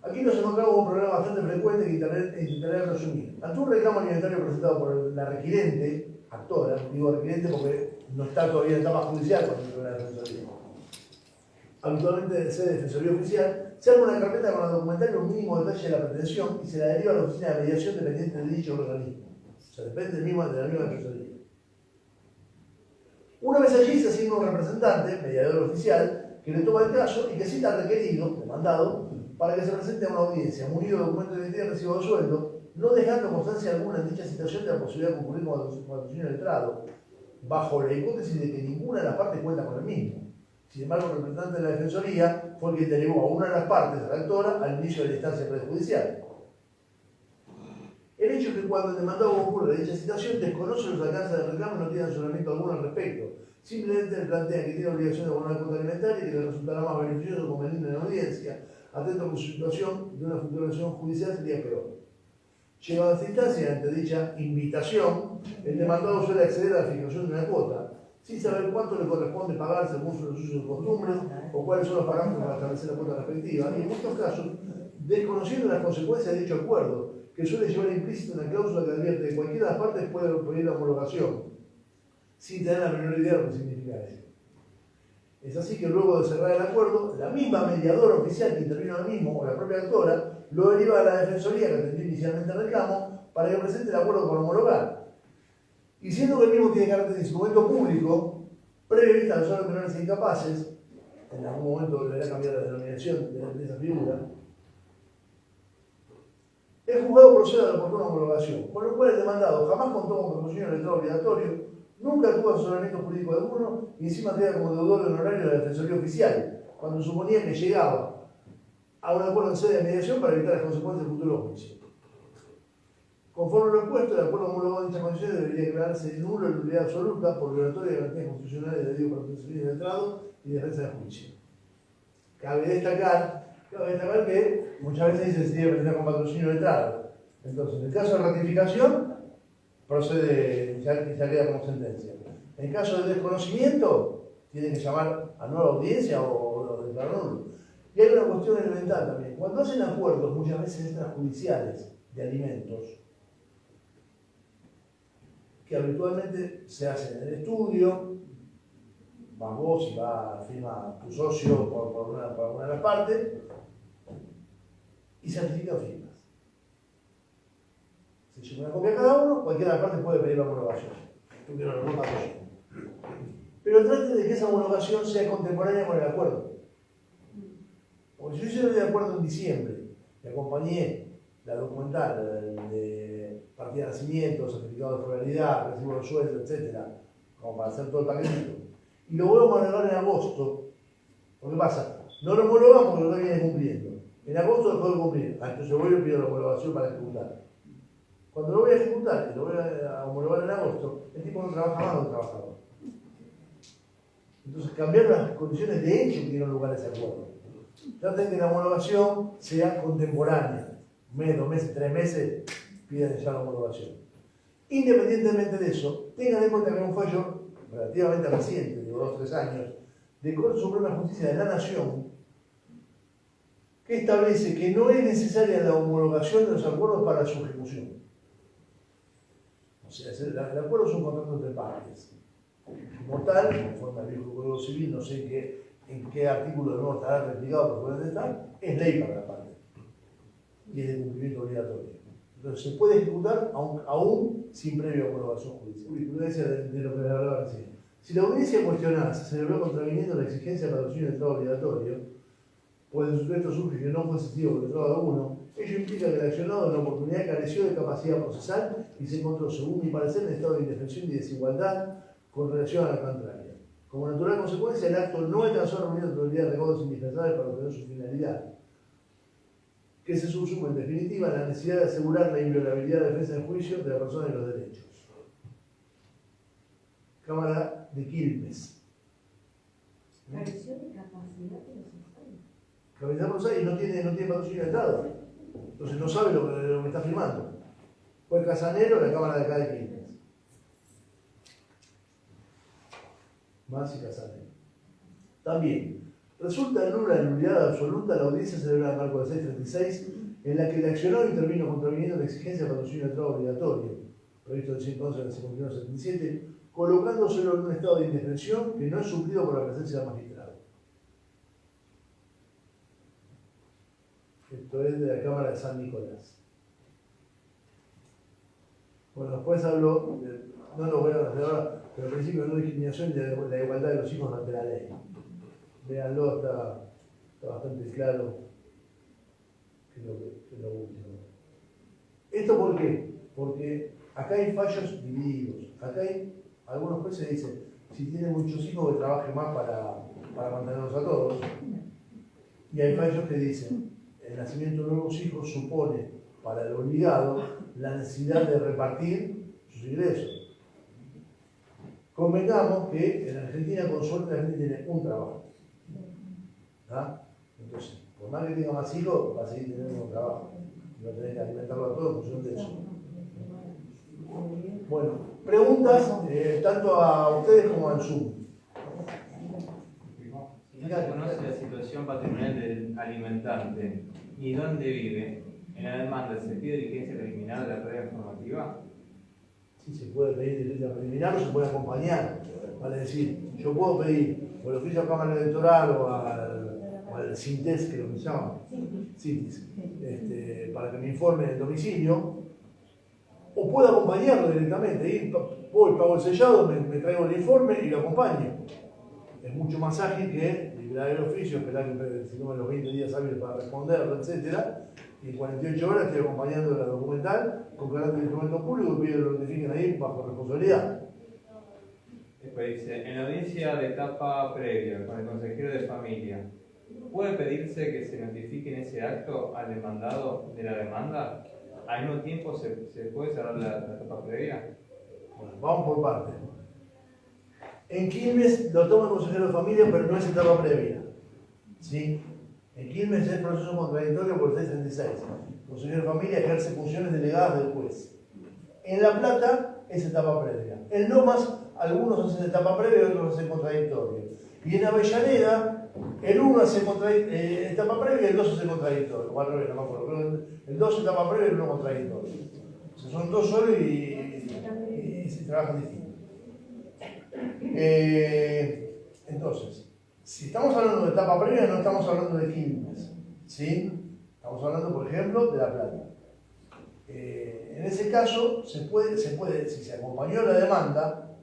Aquí nos encontramos con un problema bastante frecuente que intentaré resumir. Ante un reclamo alimentario presentado por la requirente, actora, digo requirente porque no está todavía en etapa judicial cuando la Defensoría. Habitualmente de sede de Defensoría Oficial, se arma una carpeta con el documentario mínimo detalle de la pretensión y se la deriva a la oficina de mediación dependiente de dicho organismo. O sea, depende de la misma Defensoría. Una vez allí se asigna un representante, mediador oficial, que le toma el caso y que cita al requerido, demandado, para que se presente a una audiencia, munido de documento de identidad y recibo de sueldo, no dejando constancia alguna en dicha situación de la posibilidad de concurrir con patrocinio de letrado, bajo la hipótesis de que ninguna de las partes cuenta con el mismo. Sin embargo, el representante de la Defensoría fue quien delegó a una de las partes, a la actora, al inicio de la instancia prejudicial. El hecho es que cuando el demandado concurre a dicha citación desconoce los alcances del reclamo y no tiene asesoramiento alguno al respecto. Simplemente le plantea que tiene obligación de abonar la cuota alimentaria y que le resultará más beneficioso conveniente en la audiencia, atento que su situación de una facturación judicial sería peor. Llegado a esta instancia, ante dicha invitación, el demandado suele acceder a la fijación de una cuota, sin saber cuánto le corresponde pagar según sus usos y costumbres o cuáles son los parámetros para establecer la cuota respectiva, y en muchos casos, desconociendo las consecuencias de dicho acuerdo, que suele llevar implícito una cláusula que advierte que cualquiera de las partes puede pedir la homologación, sin tener la menor idea de lo que significa eso. Es así que luego de cerrar el acuerdo, la misma mediadora oficial que intervino al mismo, o la propia actora, lo deriva a la Defensoría que atendió inicialmente el reclamo para que presente el acuerdo para homologar. Y siendo que el mismo tiene carácter de instrumento público, previa vista a las personas menores e incapaces, en algún momento deberá cambiar la denominación de esa figura, el juzgado procede a la oportuna homologación, por lo cual el demandado jamás contó con patrocinio electoral obligatorio, nunca tuvo asesoramiento jurídico alguno y encima queda como deudor de honorario de la Defensoría Oficial, cuando suponía que llegaba a un acuerdo en sede de mediación para evitar las consecuencias del futuro juicio. Conforme a lo expuesto, el acuerdo homologado en dicha condición debería declararse nulo en nulidad absoluta por violatoria de garantías constitucionales de debido participación de letrado y defensa de juicio. Cabe destacar que muchas veces dice que se tiene que presentar con patrocinio letrado. Entonces, en el caso de ratificación, procede, ya queda como sentencia. En el caso de desconocimiento, tienen que llamar a nueva audiencia o declarar nulo. Y hay una cuestión elemental también. Cuando hacen acuerdos, muchas veces extrajudiciales, de alimentos, que habitualmente se hacen en el estudio, vas vos y va, firma tu socio por una de las partes, y certifican firmas. Se lleva una copia a cada uno, cualquiera de las partes puede pedir la homologación. Pero trate de que esa homologación sea contemporánea con el acuerdo. Porque si yo estoy de acuerdo en diciembre, y acompañé la documental de partida de nacimiento, certificado de formalidad, recibo de sueldo, etc., como para hacer todo el paquetito, y lo vuelvo a homologar en agosto, ¿qué pasa? No lo homologamos porque lo viene cumpliendo. En agosto lo puedo cumplir, entonces voy y pido la homologación para ejecutar. Cuando lo voy a ejecutar y lo voy a homologar en agosto, el tipo no trabaja más de un trabajador. Entonces cambiar las condiciones de hecho que dieron lugar a ese acuerdo. Traten que la homologación sea contemporánea. Un mes, 2 meses, 3 meses, pidan ya la homologación. Independientemente de eso, tengan en cuenta que hay un fallo relativamente reciente, digo 2 o 3 años, de Corte Suprema de Justicia de la Nación, que establece que no es necesaria la homologación de los acuerdos para su ejecución. O sea, el acuerdo es un contrato entre partes. Como tal, conforme al viejo Código Civil, no sé en qué artículo de nuevo estará replicado, pero puede estar, es ley para la parte. Y es de cumplimiento obligatorio. Entonces se puede ejecutar aún sin previa homologación judicial. Jurisprudencia de lo que le hablaba recién. Si la audiencia cuestionada se celebró contraviniendo la exigencia de patrocinio de letrado obligatorio, pues el sujeto surge que no fue existido por el letrado alguno, ello implica que el accionado en la oportunidad careció de capacidad procesal y se encontró, según mi parecer, en estado de indefensión y desigualdad con relación a la contraria. Como natural consecuencia, el acto no alcanzó a reunir la totalidad de recaudos indispensables para obtener su finalidad, que se subsuma en definitiva la necesidad de asegurar la inviolabilidad de defensa del juicio de la persona y los derechos. Cámara de Quilmes. Careció de capacidad procesal. Capacidad procesal y no tiene patrocinio de Estado. Entonces no sabe lo que está firmando. Fue el Casanero, la Cámara de acá de Quilmes. Más y Casanero. También, resulta nula la nulidad absoluta la audiencia celebrada en el marco del 636, en la que el accionado intervino contraviniendo la exigencia de patrocinio de letrado obligatorio, previsto en 111 del 5177, colocándoselo en un estado de indefensión que no es suplido por la presencia del magistrado. Esto es de la Cámara de San Nicolás. Bueno, después habló, no lo voy a hacer ahora, pero al principio de no discriminación y de la igualdad de los hijos ante la ley. Véanlo, está bastante claro que es lo último. ¿Esto por qué? Porque acá hay fallos divididos. Acá hay algunos jueces que dicen, si tienen muchos hijos que trabajen más para mantenerlos a todos. Y hay fallos que dicen, el nacimiento de nuevos hijos supone para el obligado la necesidad de repartir sus ingresos. Convengamos que en Argentina con suerte la gente tiene un trabajo. ¿Ah? Entonces, por más que tenga más hijos, va a seguir teniendo un trabajo. Y va a tener que alimentarlo a todos en función de eso. Bueno, preguntas tanto a ustedes como al Zoom. Si no se conoce la situación patrimonial del alimentante y dónde vive, en la demanda se pide diligencia preliminar de la prueba informativa. Sí, se puede pedir diligencia preliminar o se puede acompañar. Vale decir, yo puedo pedir o el oficio de Cámara Electoral o al CINTES, que es lo que se llama, CINTES, para que me informe del domicilio, O puedo acompañarlo directamente, ir, voy, pago el sellado, me traigo el informe y lo acompaño. Es mucho más ágil que liberar el oficio, esperar que si no los 20 días hábiles para responderlo, etc. Y en 48 horas estoy acompañando la documental con carácter de instrumento público y pido que lo notifiquen ahí bajo responsabilidad. Después dice, en la audiencia de etapa previa con el consejero de familia, ¿puede pedirse que se notifique en ese acto al demandado de la demanda? ¿Al mismo tiempo se puede cerrar la etapa previa? Bueno, vamos por partes. En Quilmes lo toma el consejero de familia, pero no es etapa previa. ¿Sí? En Quilmes es proceso contradictorio por el 636. El consejero de familia ejerce funciones delegadas del juez. En La Plata es etapa previa. En Lomas, algunos hacen etapa previa y otros hacen contradictorio. Y en Avellaneda, el 1 hace etapa previa y el 2 hace contradictorio. O al revés, no me acuerdo. Pero el 2 etapa previa y el 1 contradictorio. O sea, son dos solos y se trabajan distintos. Entonces, si estamos hablando de etapa previa, no estamos hablando de Quilmes, ¿sí? Estamos hablando, por ejemplo, de La Plata. En ese caso, se puede, si se acompañó la demanda,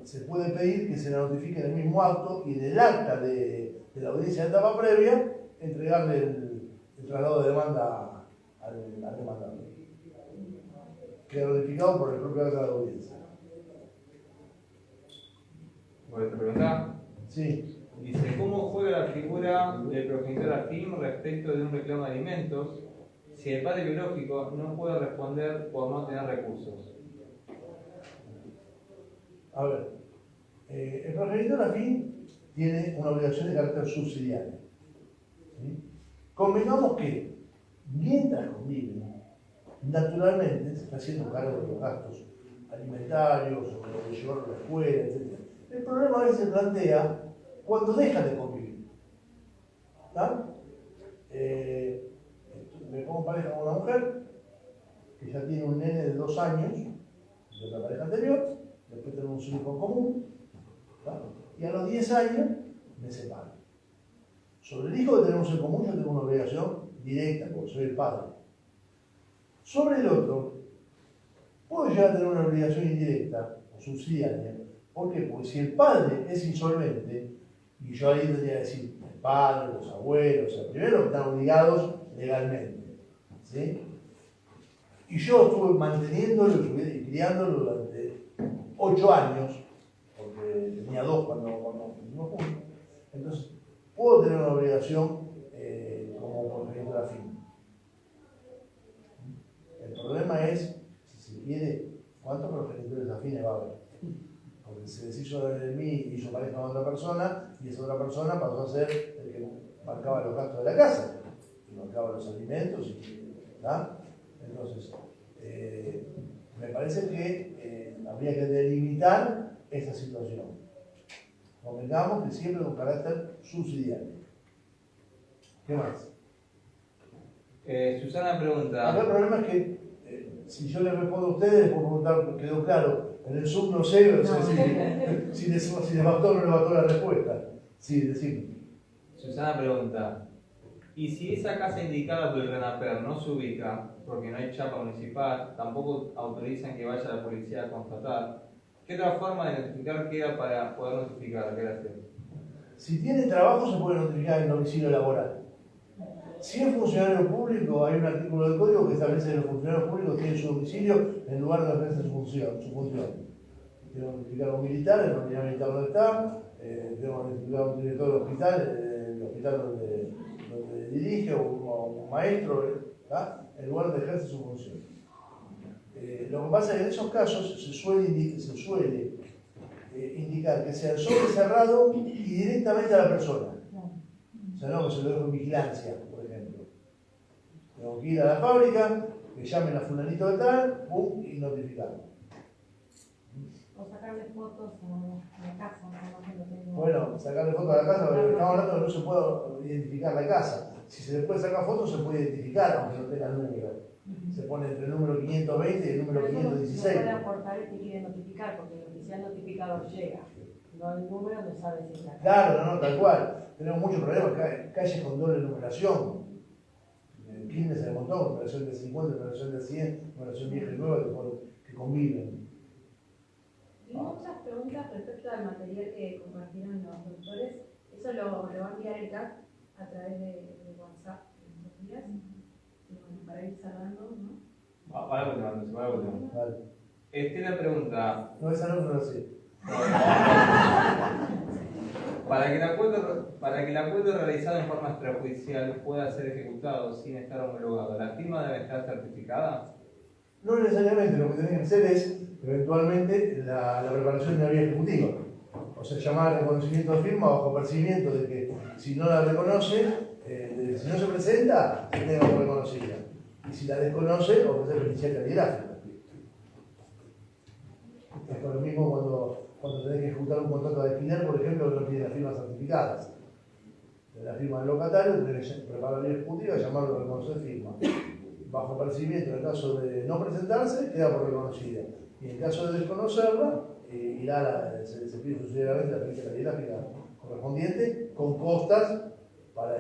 se puede pedir que se la notifique en el mismo acto y en el acta de la audiencia de etapa previa, entregarle el traslado de demanda al demandante. Queda notificado por el propio acta de la audiencia. ¿Puedes preguntar? Sí. Dice, ¿cómo juega la figura del progenitor afín respecto de un reclamo de alimentos si el padre biológico no puede responder por no tener recursos? A ver, el progenitor afín tiene una obligación de carácter subsidiario. ¿Sí? Convengamos que, mientras conviven, naturalmente se está haciendo cargo de los gastos alimentarios, o de llevarlo a la escuela, etc. El problema a veces se plantea cuando dejan de convivir. ¿Está? Me pongo en pareja con una mujer que ya tiene un nene de 2 años, de otra pareja anterior, después tenemos un hijo en común, ¿está? Y a los 10 años me separo. Sobre el hijo que tenemos en común yo tengo una obligación directa, porque soy el padre. Sobre el otro, puedo llegar a tener una obligación indirecta o subsidiaria. ¿Por qué? Porque si el padre es insolvente, y yo ahí tendría que decir, el padre, los abuelos, o sea, primero están obligados legalmente, ¿sí? Y yo estuve manteniéndolo y criándolo durante 8 años, porque tenía 2 cuando vivimos juntos, entonces puedo tener una obligación como progenitor afín. El problema es, si se quiere, ¿cuántos progenitores afines va a haber? Porque se deshizo de mí y hizo pareja con otra persona, y esa otra persona pasó a ser el que marcaba los gastos de la casa, y marcaba los alimentos, ¿verdad? Entonces, me parece que habría que delimitar esa situación. Convengamos que siempre con carácter subsidiario. ¿Qué más? Susana pregunta. Acá el problema es que si yo le respondo a ustedes, les puedo preguntar, quedó claro. En el Zoom no sé si les bastó o no les bastó la respuesta. Sí, decime. Susana pregunta, ¿y si esa casa indicada por el RENAPER no se ubica, porque no hay chapa municipal, tampoco autorizan que vaya la policía a constatar, qué otra forma de notificar queda para poder notificar? Gracias. Si tiene trabajo se puede notificar en domicilio laboral. Si es funcionario público, hay un artículo del código que establece que los funcionarios públicos tienen su domicilio en lugar de ejercer su función. Tengo que notificar a un militar, el unidad militar donde está, tengo que notificar a un director del hospital, el hospital donde dirige, o un maestro, ¿tá? En lugar de ejercer su función. Lo que pasa es que en esos casos se suele indicar que sea el sobre cerrado y directamente a la persona. O sea, no que se lo dejo en vigilancia, por ejemplo. Tengo que ir a la fábrica, que llamen a fulanito de tal, pum, y notificarlo. O sacarle fotos a la casa, no. Bueno, sacarle fotos a la casa, pero estamos hablando de que no se puede identificar la casa. Si se le puede sacar fotos, se puede identificar, aunque no tenga el número. Se pone entre el número 520 y el número 516. No puede aportar el que quiere notificar, porque el oficial notificador llega. No el número, no sabe si es la casa. Claro, no, tal cual. Tenemos muchos problemas, calles con doble numeración. En Quilmes hay un montón. no, una versión de 50, una versión de 100, una versión vieja y nueva que conviven. Y muchas preguntas respecto al material que compartieron los doctores. Eso lo va a enviar el CAC a través de WhatsApp en estos días. Y bueno, para ir cerrando, ¿no? Algo te mando, algo te mando. Vale. La pregunta. No, esa no lo sé. Para que el acuerdo realizado en forma extrajudicial pueda ser ejecutado sin estar homologado, ¿la firma debe estar certificada? No necesariamente, lo que tenés que hacer es eventualmente la preparación de una vía ejecutiva. O sea, llamar al reconocimiento de firma bajo percibimiento de que si no la reconoce, si no se presenta, se tenga por reconocida. Y si la desconoce, ofrecer pericial caligráfica. Es por lo mismo cuando tenés que ejecutar un contrato de alquiler, por ejemplo, que no tiene las firmas certificadas. De la firma del locatario, tenés que preparar la vía ejecutiva y llamarlo a reconocer firma. Bajo percibimiento, en el caso de no presentarse, queda por reconocida. Y en el caso de desconocerla, se pide sucesivamente la pericia caligráfica correspondiente con costas para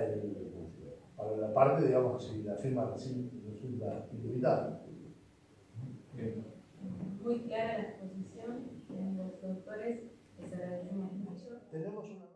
la parte, digamos, si la firma resulta indubitable. Muy clara la exposición de los doctores, les agradecemos mucho. Tenemos una